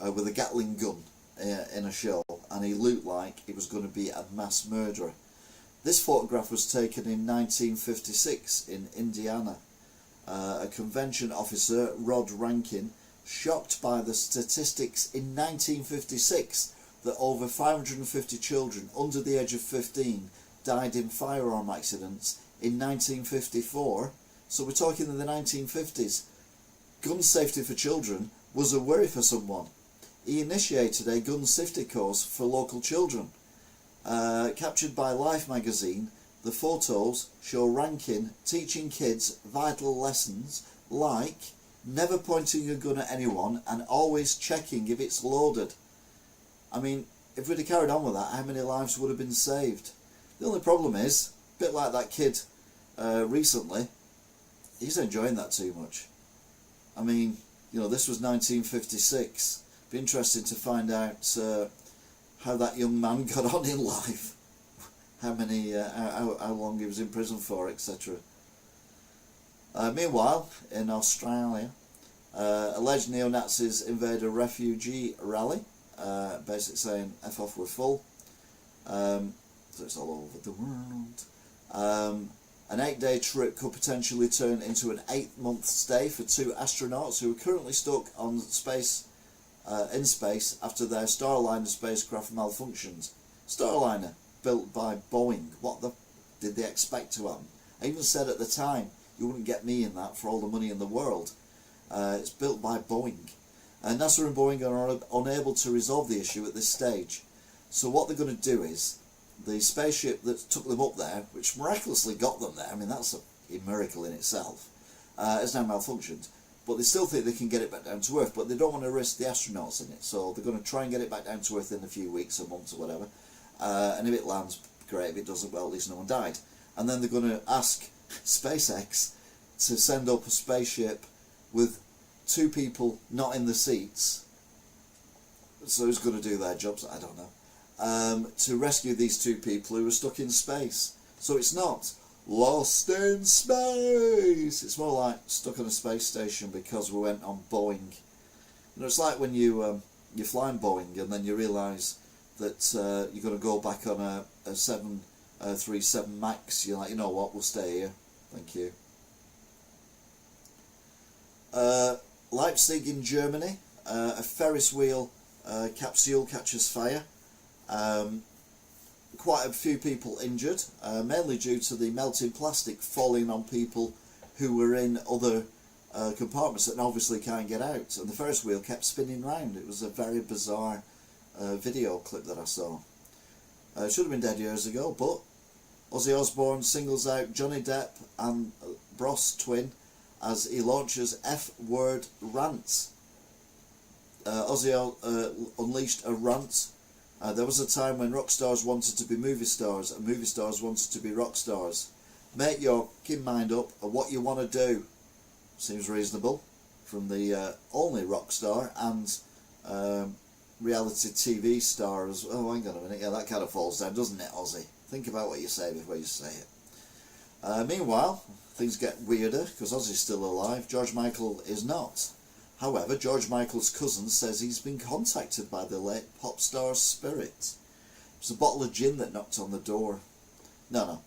with a Gatling gun in a show, and he looked like he was going to be a mass murderer. This photograph was taken in 1956 in Indiana. A convention officer, Rod Rankin, shocked by the statistics in 1956 that over 550 children under the age of 15 died in firearm accidents in 1954. So we're talking in the 1950s. Gun safety for children was a worry for someone. He initiated a gun safety course for local children. Captured by Life magazine, the photos show Rankin teaching kids vital lessons like never pointing a gun at anyone and always checking if it's loaded. I mean, if we'd have carried on with that, how many lives would have been saved? The only problem is, a bit like that kid recently, he's enjoying that too much. I mean, you know, this was 1956. Be interesting to find out how that young man got on in life, how long he was in prison for, etc. Meanwhile, in Australia, alleged neo-Nazis invade a refugee rally, basically saying "F off, we're full." So it's all over the world. An 8-day trip could potentially turn into an 8-month stay for 2 astronauts who are currently stuck on in space after their Starliner spacecraft malfunctions. Starliner, built by Boeing. What the did they expect to happen? I even said at the time, you wouldn't get me in that for all the money in the world. It's built by Boeing. And NASA and Boeing are unable to resolve the issue at this stage. So what they're going to do is, the spaceship that took them up there, which miraculously got them there, I mean that's a miracle in itself, has now malfunctioned. But they still think they can get it back down to Earth, but they don't want to risk the astronauts in it, so they're going to try and get it back down to Earth in a few weeks or months or whatever. And if it lands, great. If it doesn't, well, at least no one died. And then they're going to ask SpaceX to send up a spaceship with 2 people not in the seats. So who's going to do their jobs? I don't know. To rescue these 2 people who are stuck in space. So it's not lost in space. It's more like stuck on a space station because we went on Boeing. You know, it's like when you're flying Boeing and then you realise that you're going to go back on a 737 MAX. You're like, you know what, we'll stay here. Thank you. Leipzig in Germany, a Ferris wheel capsule catches fire. Quite a few people injured, mainly due to the melting plastic falling on people who were in other compartments that obviously can't get out, and the Ferris wheel kept spinning round. It was a very bizarre video clip that I saw. It should have been dead years ago, but Ozzy Osbourne singles out Johnny Depp and Bros twin as he launches F-word rants. Ozzy unleashed a rant. There was a time when rock stars wanted to be movie stars and movie stars wanted to be rock stars. Make your fucking mind up of what you want to do. Seems reasonable from the only rock star and reality TV star as well. Oh, hang on a minute, yeah, that kind of falls down, doesn't it, Ozzy? Think about what you say before you say it. Meanwhile, things get weirder because Ozzy's still alive. George Michael is not. However, George Michael's cousin says he's been contacted by the late pop star's spirit. It was a bottle of gin that knocked on the door. No.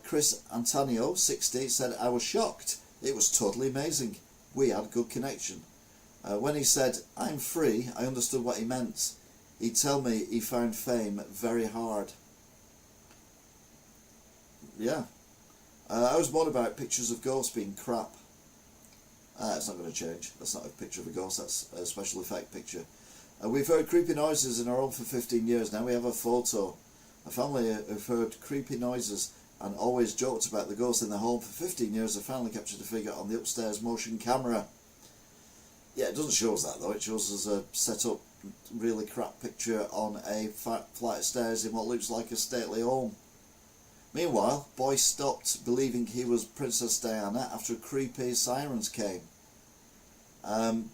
Chris Antonio, 60, said, "I was shocked. It was totally amazing. We had good connection. When he said, 'I'm free,' I understood what he meant. He'd tell me he found fame very hard." Yeah. I was bored about pictures of ghosts being crap. It's not going to change. That's not a picture of a ghost, that's a special effect picture. We've heard creepy noises in our home for 15 years now. We have a photo. A family who've heard creepy noises and always joked about the ghost in their home for 15 years have finally captured a figure on the upstairs motion camera. Yeah, it doesn't show us that though. It shows us a set up really crap picture on a flight of stairs in what looks like a stately home. Meanwhile, boy stopped believing he was Princess Diana after creepy sirens came.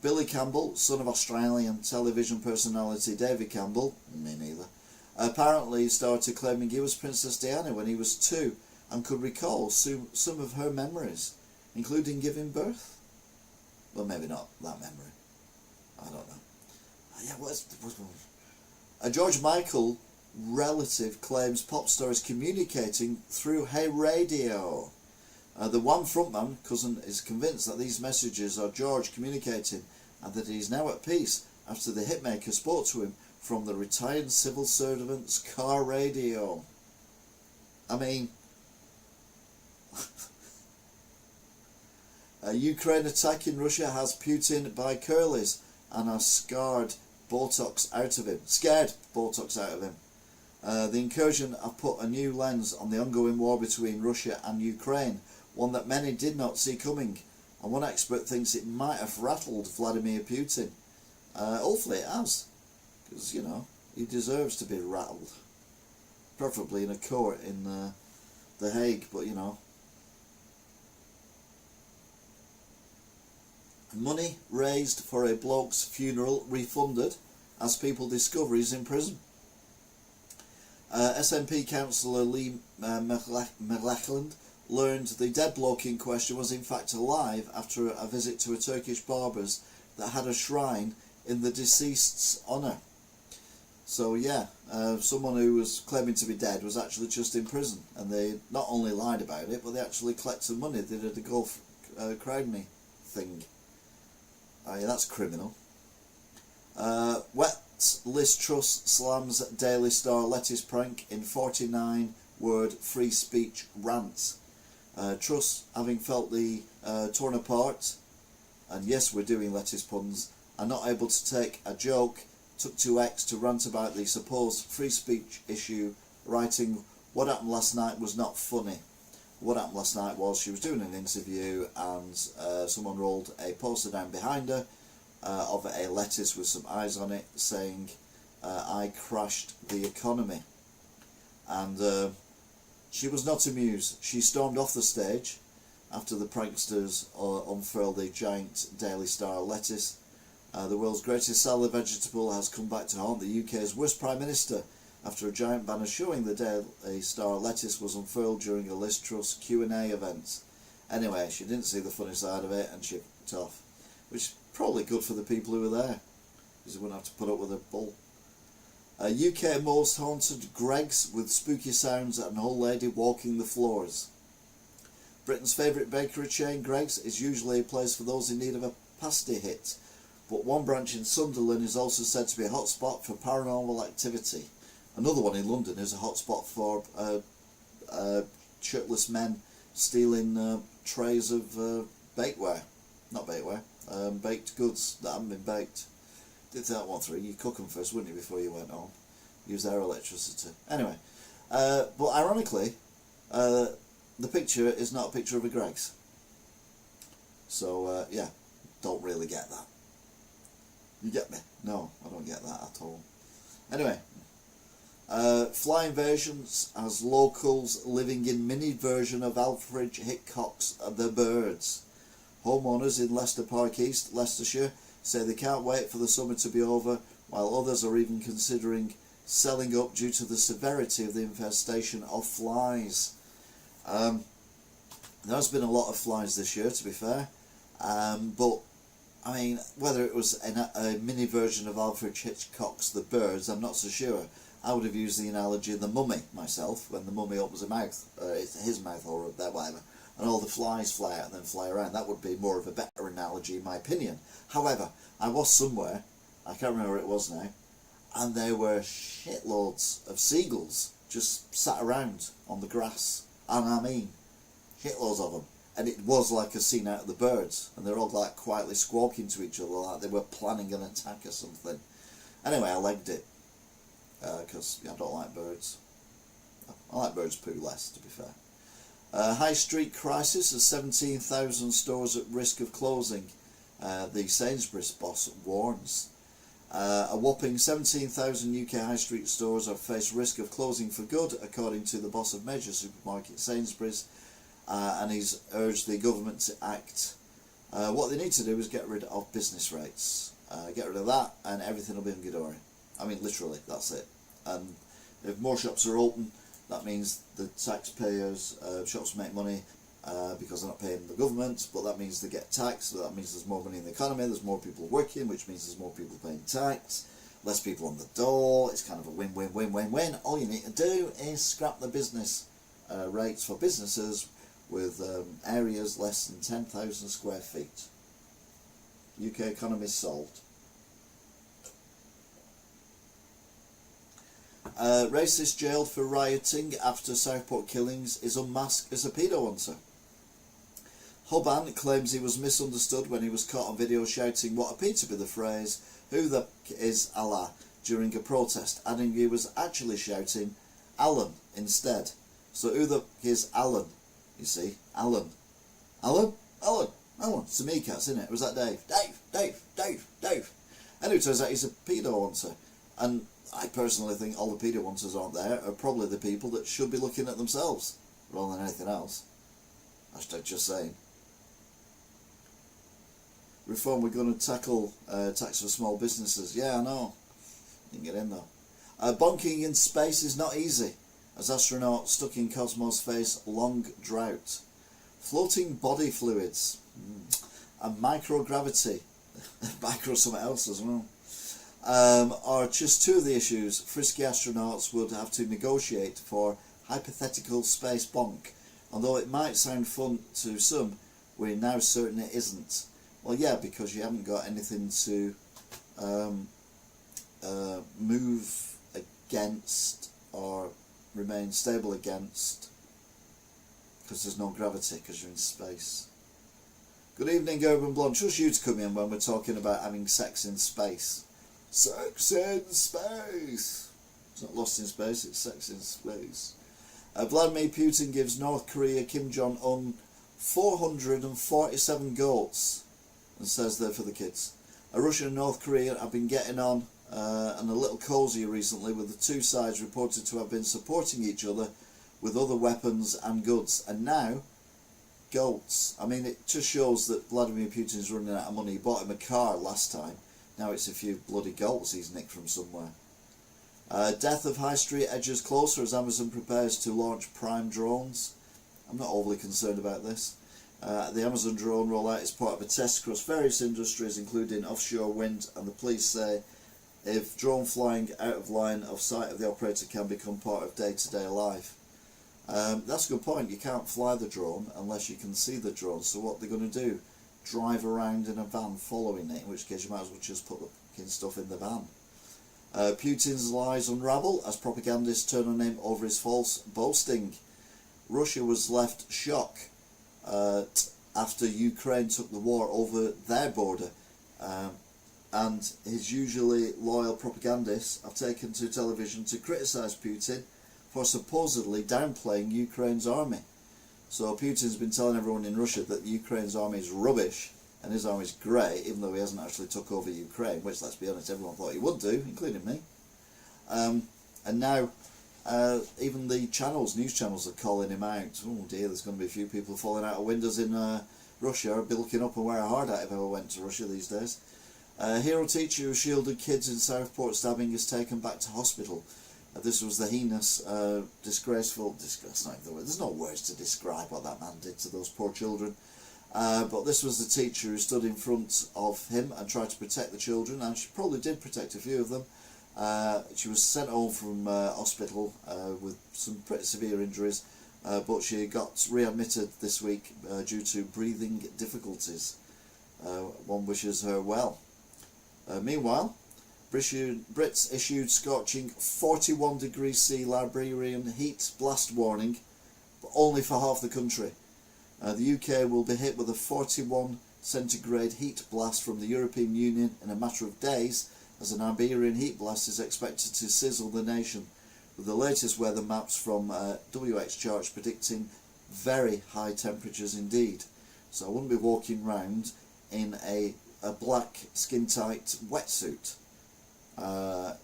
Billy Campbell, son of Australian television personality David Campbell, me neither, apparently started claiming he was Princess Diana when he was 2 and could recall some of her memories, including giving birth. Well, maybe not that memory. I don't know. A George Michael relative claims pop star is communicating through Hey Radio. The one frontman cousin is convinced that these messages are George communicating and that he is now at peace after the hitmaker spoke to him from the retired civil servant's car radio. I mean, Ukraine attacking Russia has Putin by curlies and has scared Botox out of him. The incursion have put a new lens on the ongoing war between Russia and Ukraine, one that many did not see coming, and one expert thinks it might have rattled Vladimir Putin. Hopefully it has, because, you know, he deserves to be rattled. Preferably in a court in The Hague, but, you know. Money raised for a bloke's funeral refunded as people discover he's in prison. SNP councillor Lee McLachlan learned the dead bloke in question was in fact alive after a visit to a Turkish barber's that had a shrine in the deceased's honour. So yeah, someone who was claiming to be dead was actually just in prison, and they not only lied about it, but they actually collected money. They did a golf crowding thing. Oh yeah, that's criminal. Wet Liz Truss slams Daily Star lettuce prank in 49-word free speech rant. Truss, having felt the torn apart, and yes, we're doing lettuce puns, and not able to take a joke, took to X to rant about the supposed free speech issue, writing, "What happened last night was not funny." What happened last night was she was doing an interview and someone rolled a poster down behind her of a lettuce with some eyes on it saying, "I crashed the economy." And she was not amused. She stormed off the stage after the pranksters unfurled the giant Daily Star lettuce. The world's greatest salad vegetable has come back to haunt the UK's worst Prime Minister after a giant banner showing the Daily Star lettuce was unfurled during a Liz Truss Q&A event. Anyway, she didn't see the funny side of it and she fucked off, which is probably good for the people who were there, because they wouldn't have to put up with a bull. UK most haunted Greggs with spooky sounds and an old lady walking the floors. Britain's favourite bakery chain, Greggs, is usually a place for those in need of a pasty hit, but one branch in Sunderland is also said to be a hotspot for paranormal activity. Another one in London is a hotspot for shirtless men stealing trays of bakeware. Not bakeware, baked goods that haven't been baked. Did that one through. You cook them first, wouldn't you, before you went home? Use their electricity. Anyway, but ironically, the picture is not a picture of a Greggs. So, yeah, don't really get that. You get me? No, I don't get that at all. Anyway, flying versions as locals living in mini version of Alfred Hitchcock's The Birds. Homeowners in Leicester Park East, Leicestershire, say they can't wait for the summer to be over, while others are even considering selling up due to the severity of the infestation of flies. There has been a lot of flies this year, to be fair, but I mean, whether it was a mini version of Alfred Hitchcock's The Birds, I'm not so sure. I would have used the analogy of the mummy myself, when the mummy opens his mouth or whatever, and all the flies fly out and then fly around. That would be more of a better analogy in my opinion. However, I was somewhere, I can't remember where it was now, and there were shitloads of seagulls just sat around on the grass, and I mean shitloads of them, and it was like a scene out of The Birds, and they're all like quietly squawking to each other like they were planning an attack or something. Anyway, I legged it because I don't like birds. I like birds' poo less, to be fair. High street crisis has 17,000 stores at risk of closing, the Sainsbury's boss warns. A whopping 17,000 UK high street stores have faced risk of closing for good, according to the boss of major supermarket Sainsbury's, and he's urged the government to act. What they need to do is get rid of business rates. Get rid of that and everything will be hunky-dory. I mean, literally, that's it. And if more shops are open, that means the taxpayers, shops make money because they're not paying the government, but that means they get taxed, so that means there's more money in the economy, there's more people working, which means there's more people paying tax, less people on the door. It's kind of a win-win-win-win-win. All you need to do is scrap the business rates for businesses with areas less than 10,000 square feet. UK economy solved. Racist jailed for rioting after Southport killings is unmasked as a pedo hunter. Hobban claims he was misunderstood when he was caught on video shouting what appeared to be the phrase "Who the is Allah" during a protest, adding he was actually shouting "Alan" instead. So who the is Alan? You see, Alan. It's the meerkats, isn't it? Or was that Dave? Dave. And it turns out he's a pedo hunter. And I personally think all the pedo hunters aren't there are probably the people that should be looking at themselves rather than anything else. Hashtag just saying. Reform, we're going to tackle tax for small businesses. Yeah, I know. Didn't get in though. Bonking in space is not easy, as astronauts stuck in Cosmos face long drought. Floating body fluids and microgravity, micro something else as well, are just two of the issues frisky astronauts would have to negotiate for hypothetical space bonk. Although it might sound fun to some, we're now certain it isn't. Well, yeah, because you haven't got anything to move against or remain stable against, because there's no gravity, because you're in space. Good evening, Urban Blonde. Trust you to come in when we're talking about having sex in space. Sex in space. It's not lost in space, it's sex in space. Vladimir Putin gives North Korea Kim Jong-un 447 goats and says they're for the kids. Russia and North Korea have been getting on and a little cosier recently, with the two sides reported to have been supporting each other with other weapons and goods. And now, goats. I mean, it just shows that Vladimir Putin's running out of money. He bought him a car last time. Now it's a few bloody goats he's nicked from somewhere. Death of high street edges closer as Amazon prepares to launch Prime drones. I'm not overly concerned about this. The Amazon drone rollout is part of a test across various industries, including offshore wind, and the police say if drone flying out of line of sight of the operator can become part of day-to-day life. That's a good point. You can't fly the drone unless you can see the drone, so what they're going to do? Drive around in a van following it, in which case you might as well just put the fucking stuff in the van. Putin's lies unravel as propagandists turn on him over his false boasting. Russia was left shocked after Ukraine took the war over their border, and his usually loyal propagandists have taken to television to criticise Putin for supposedly downplaying Ukraine's army. So Putin's been telling everyone in Russia that Ukraine's army is rubbish and his army is great, even though he hasn't actually took over Ukraine, which, let's be honest, everyone thought he would do, including me. And now even the news channels are calling him out. Oh dear, there's going to be a few people falling out of windows in Russia. I'd be looking up and wear a hard hat if I ever went to Russia these days. A hero teacher who shielded kids in Southport stabbing is taken back to hospital. This was the heinous, disgraceful, there's no words to describe what that man did to those poor children. But this was the teacher who stood in front of him and tried to protect the children, and she probably did protect a few of them. She was sent home from hospital with some pretty severe injuries, but she got readmitted this week due to breathing difficulties. One wishes her well. Meanwhile, Brits issued scorching 41 degrees C Liberian heat blast warning, but only for half the country. The UK will be hit with a 41 centigrade heat blast from the European Union in a matter of days, as an Iberian heat blast is expected to sizzle the nation, with the latest weather maps from WXCharts predicting very high temperatures indeed. So I wouldn't be walking round in a black skin-tight wetsuit. I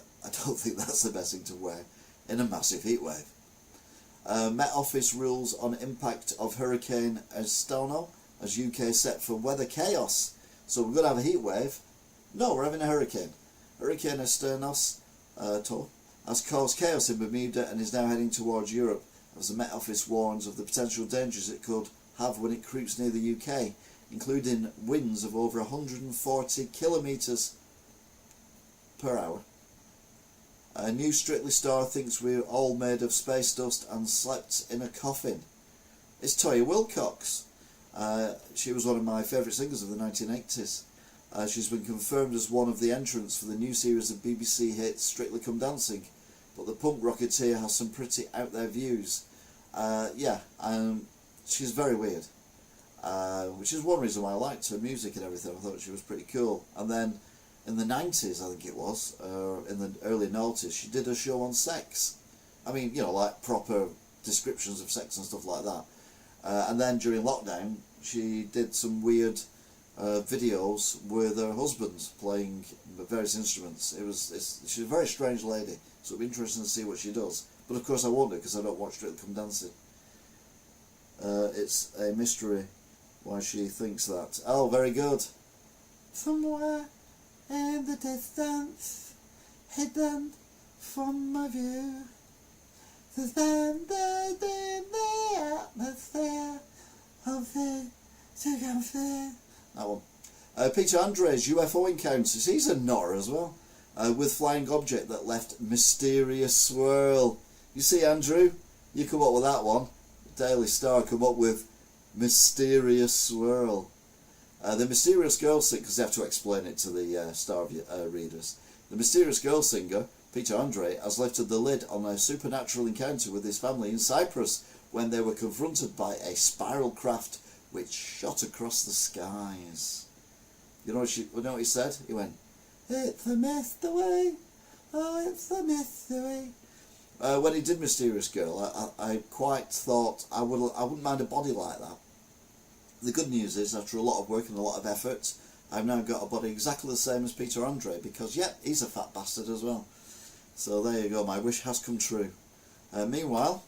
don't think that's the best thing to wear in a massive heat wave. Met Office rules on impact of Hurricane Estano as UK set for weather chaos. So we're going to have a heat wave. No, we're having a hurricane. Hurricane Estenos has caused chaos in Bermuda and is now heading towards Europe, as the Met Office warns of the potential dangers it could have when it creeps near the UK, including winds of over 140 kilometres per hour. A new Strictly star thinks we're all made of space dust and slept in a coffin. It's Toya Wilcox. She was one of my favourite singers of the 1980s. She's been confirmed as one of the entrants for the new series of BBC hits Strictly Come Dancing, but the punk rocketeer has some pretty out there views. She's very weird, which is one reason why I liked her music and everything. I thought she was pretty cool. And then in the 90s, I think it was, in the early 90s, she did a show on sex. I mean, you know, like proper descriptions of sex and stuff like that. And then during lockdown, she did some weird videos with her husband playing various instruments. She's a very strange lady, so it'll be interesting to see what she does. But of course I won't do, because I don't watch Strictly Come Dancing. It's a mystery why she thinks that. Oh, very good. Somewhere in the distance, hidden from my view, suspended in the atmosphere of the circumstance. That one. Peter Andre's UFO encounters. He's a nutter as well, with flying object that left mysterious swirl. You see, Andrew, you come up with that one. Daily Star come up with mysterious swirl. The mysterious girl singer, because they have to explain it to the Star readers. The mysterious girl singer, Peter Andre, has lifted the lid on a supernatural encounter with his family in Cyprus when they were confronted by a spiral craft which shot across the skies. You know what he said? He went, "It's a mystery, oh it's a mystery." When he did Mysterious Girl, I quite thought I wouldn't mind a body like that. The good news is, after a lot of work and a lot of effort, I've now got a body exactly the same as Peter Andre, because yep, he's a fat bastard as well. So there you go, my wish has come true. Meanwhile,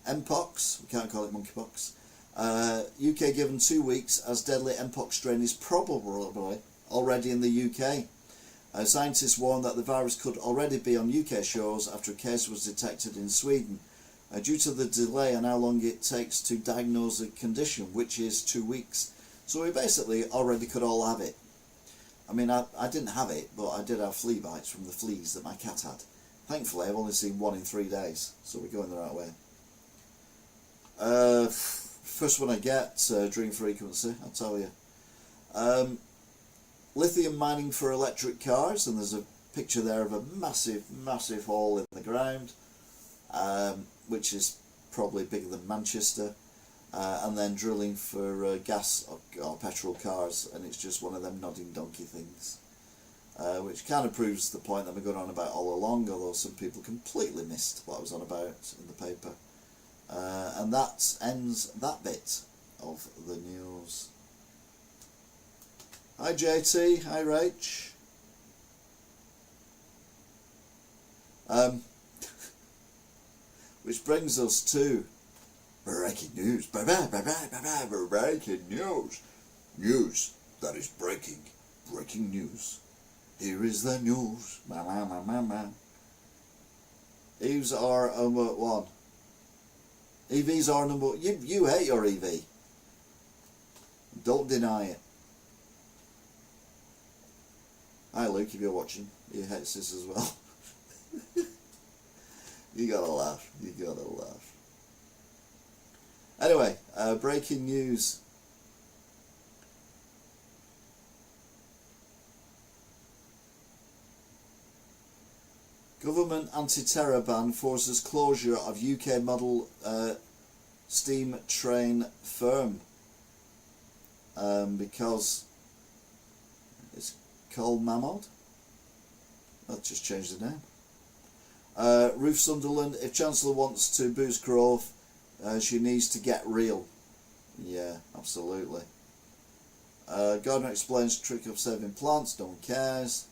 Mpox, we can't call it monkeypox, UK given 2 weeks as deadly Mpox strain is probably already in the UK. Scientists warn that the virus could already be on UK shores after a case was detected in Sweden, due to the delay and how long it takes to diagnose a condition, which is 2 weeks. So we basically already could all have it. I mean, I didn't have it, but I did have flea bites from the fleas that my cat had. Thankfully, I've only seen 1 in 3 days, so we're going the right way. First one I get, Dream Frequency, I'll tell you. Lithium mining for electric cars, and there's a picture there of a massive, massive hole in the ground, which is probably bigger than Manchester, and then drilling for gas or petrol cars, and it's just one of them nodding donkey things, which kind of proves the point that we're going on about all along, although some people completely missed what I was on about in the paper. And that ends that bit of the news. Hi JT, hi Rach. Which brings us to breaking news. Breaking news. News that is breaking. Breaking news. Here is the news. Ma, ma, ma, ma, ma. EVs are number one. EVs are number one. You hate your EV. Don't deny it. Hi Luke, if you're watching, he hates this as well. You gotta laugh. You gotta laugh. Anyway, breaking news. Government anti-terror ban forces closure of UK model steam train firm because it's called Mammoth. I'll just change the name. Ruth Sunderland, if Chancellor wants to boost growth, she needs to get real. Yeah, absolutely. Gardner explains trick of saving plants, no one cares.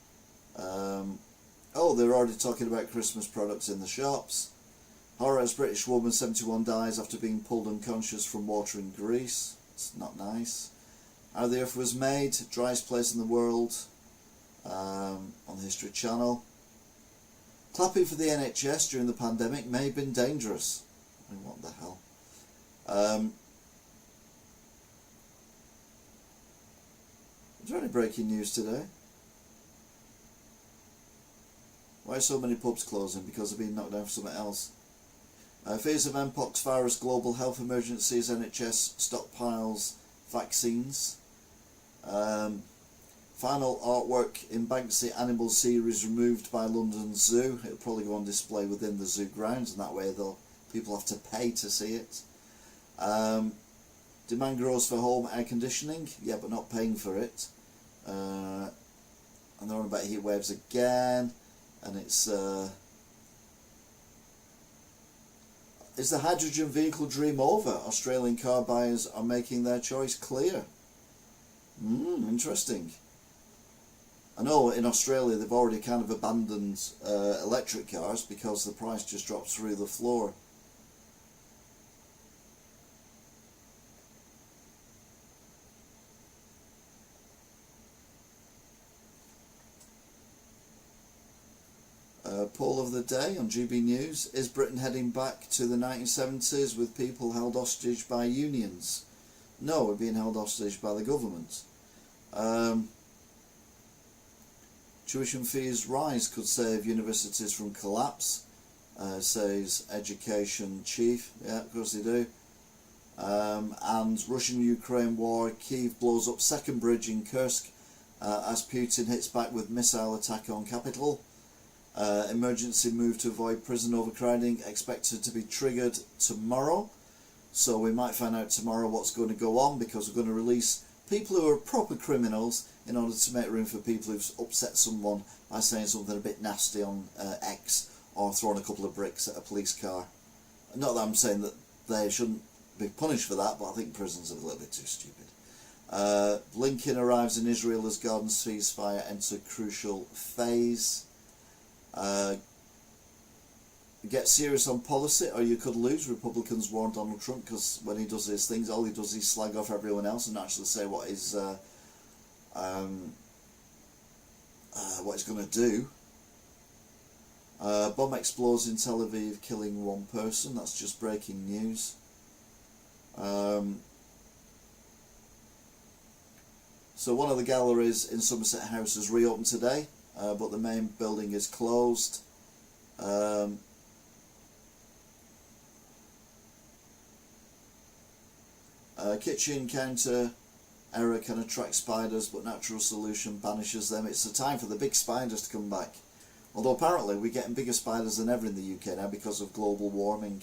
Oh, they're already talking about Christmas products in the shops. Horror as British woman 71 dies after being pulled unconscious from water in Greece. It's not nice. How the Earth was made, driest place in the world, on the History Channel. Clapping for the NHS during the pandemic may have been dangerous. I mean, what the hell? Is there any breaking news today? Why are so many pubs closing? Because they're being knocked down for something else. Fears of Mpox virus, global health emergencies, NHS stockpiles vaccines. Final artwork in Banksy animal series removed by London Zoo. It'll probably go on display within the zoo grounds, and that way people have to pay to see it. Demand grows for home air conditioning, yeah, but not paying for it. And they're on about heat waves again. And it's is the hydrogen vehicle dream over? Australian car buyers are making their choice clear. Interesting. I know in Australia they've already kind of abandoned electric cars because the price just drops through the floor. Poll of the day on GB News. Is Britain heading back to the 1970s with people held hostage by unions? No, we're being held hostage by the government. Tuition fees rise could save universities from collapse, says education chief. Yeah, of course they do. And Russian-Ukraine war, Kiev blows up second bridge in Kursk as Putin hits back with missile attack on capital. Emergency move to avoid prison overcrowding expected to be triggered tomorrow, so we might find out tomorrow what's going to go on, because we're going to release people who are proper criminals in order to make room for people who've upset someone by saying something a bit nasty on X or throwing a couple of bricks at a police car. Not that I'm saying that they shouldn't be punished for that, but I think prisons are a little bit too stupid. Blinken arrives in Israel as Gordon's ceasefire enter crucial phase. Get serious on policy or you could lose. Republicans warn Donald Trump, because when he does these things, all he does is slag off everyone else and actually say what he's going to do. Bomb explodes in Tel Aviv, killing one person. That's just breaking news. So one of the galleries in Somerset House has reopened today, but the main building is closed. Kitchen counter error can attract spiders, but natural solution banishes them. It's the time for the big spiders to come back. Although apparently we're getting bigger spiders than ever in the UK now because of global warming.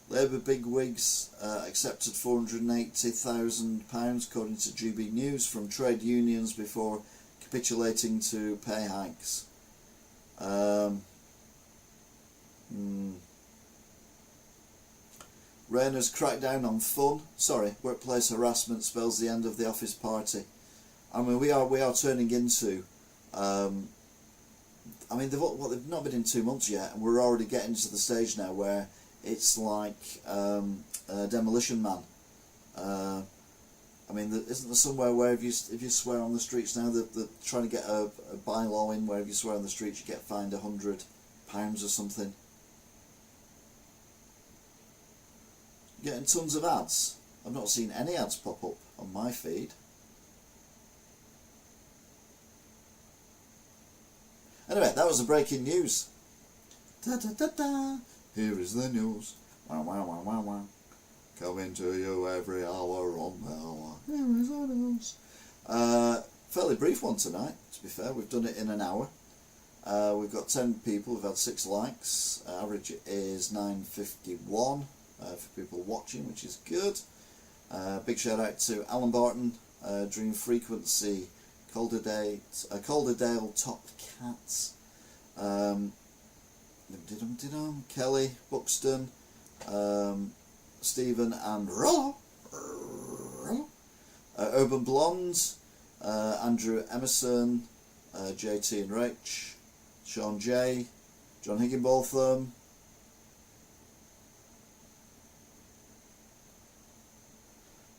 Labour bigwigs accepted £480,000 according to GB News from trade unions before capitulating to pay hikes. Rayner's crackdown on fun. Workplace harassment spells the end of the office party. I mean, we are turning into. I mean, they've not been in 2 months yet, and we're already getting to the stage now where it's like Demolition Man. I mean, isn't there somewhere where if you swear on the streets now, they're trying to get a bylaw in where if you swear on the streets you get fined £100 or something? Getting tons of ads. I've not seen any ads pop up on my feed. Anyway, that was the breaking news. Da da da da. Here is the news. Wow wow wow wow wow. Coming to you every hour on the hour. Here is the news. Fairly brief one tonight, to be fair. We've done it in an hour. We've got 10 people. We've had 6 likes. Average is 951 for people watching, which is good. Big shout out to Alan Barton, Dream Frequency, Calderdale Top Cats, Kelly, Buxton, Stephen and Rollo, Urban Blondes, Andrew Emerson, JT and Rach, Sean J, John Higginbotham,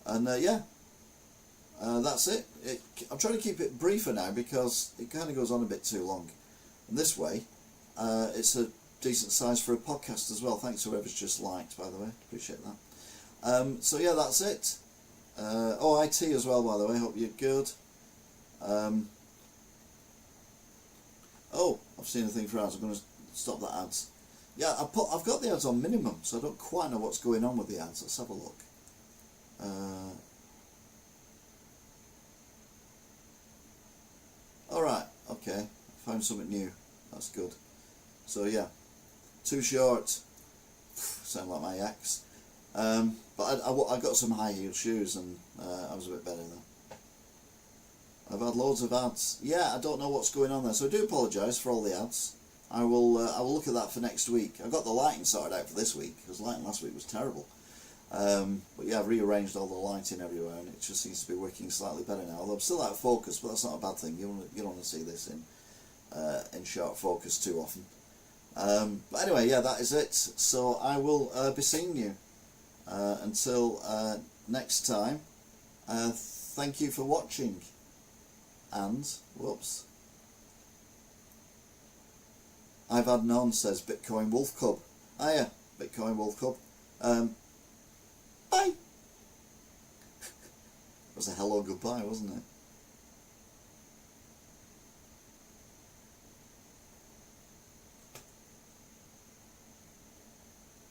and that's it. I'm trying to keep it briefer now because it kind of goes on a bit too long. And this way, it's a decent size for a podcast as well. Thanks to whoever's just liked, by the way. Appreciate that. So yeah, that's it. IT as well, by the way. Hope you're good. I've seen a thing for ads. I'm going to stop the ads. Yeah, I've got the ads on minimum, so I don't quite know what's going on with the ads. Let's have a look. Alright, okay, found something new, that's good. So yeah, too short, sound like my ex, but I got some high heel shoes and I was a bit better then. I've had loads of ads. Yeah, I don't know what's going on there, so I do apologise for all the ads. I will look at that for next week. I got the lighting sorted out for this week, because lighting last week was terrible. But yeah, I've rearranged all the lighting everywhere and it just seems to be working slightly better now. Although I'm still out of focus, but that's not a bad thing. You don't want to see this in sharp focus too often. But anyway, yeah, that is it. So I will be seeing you until next time. Thank you for watching. And, whoops. I've had none, says Bitcoin Wolf Cub. Hiya, Bitcoin Wolf Cub. Bye. It was a hello goodbye, wasn't it?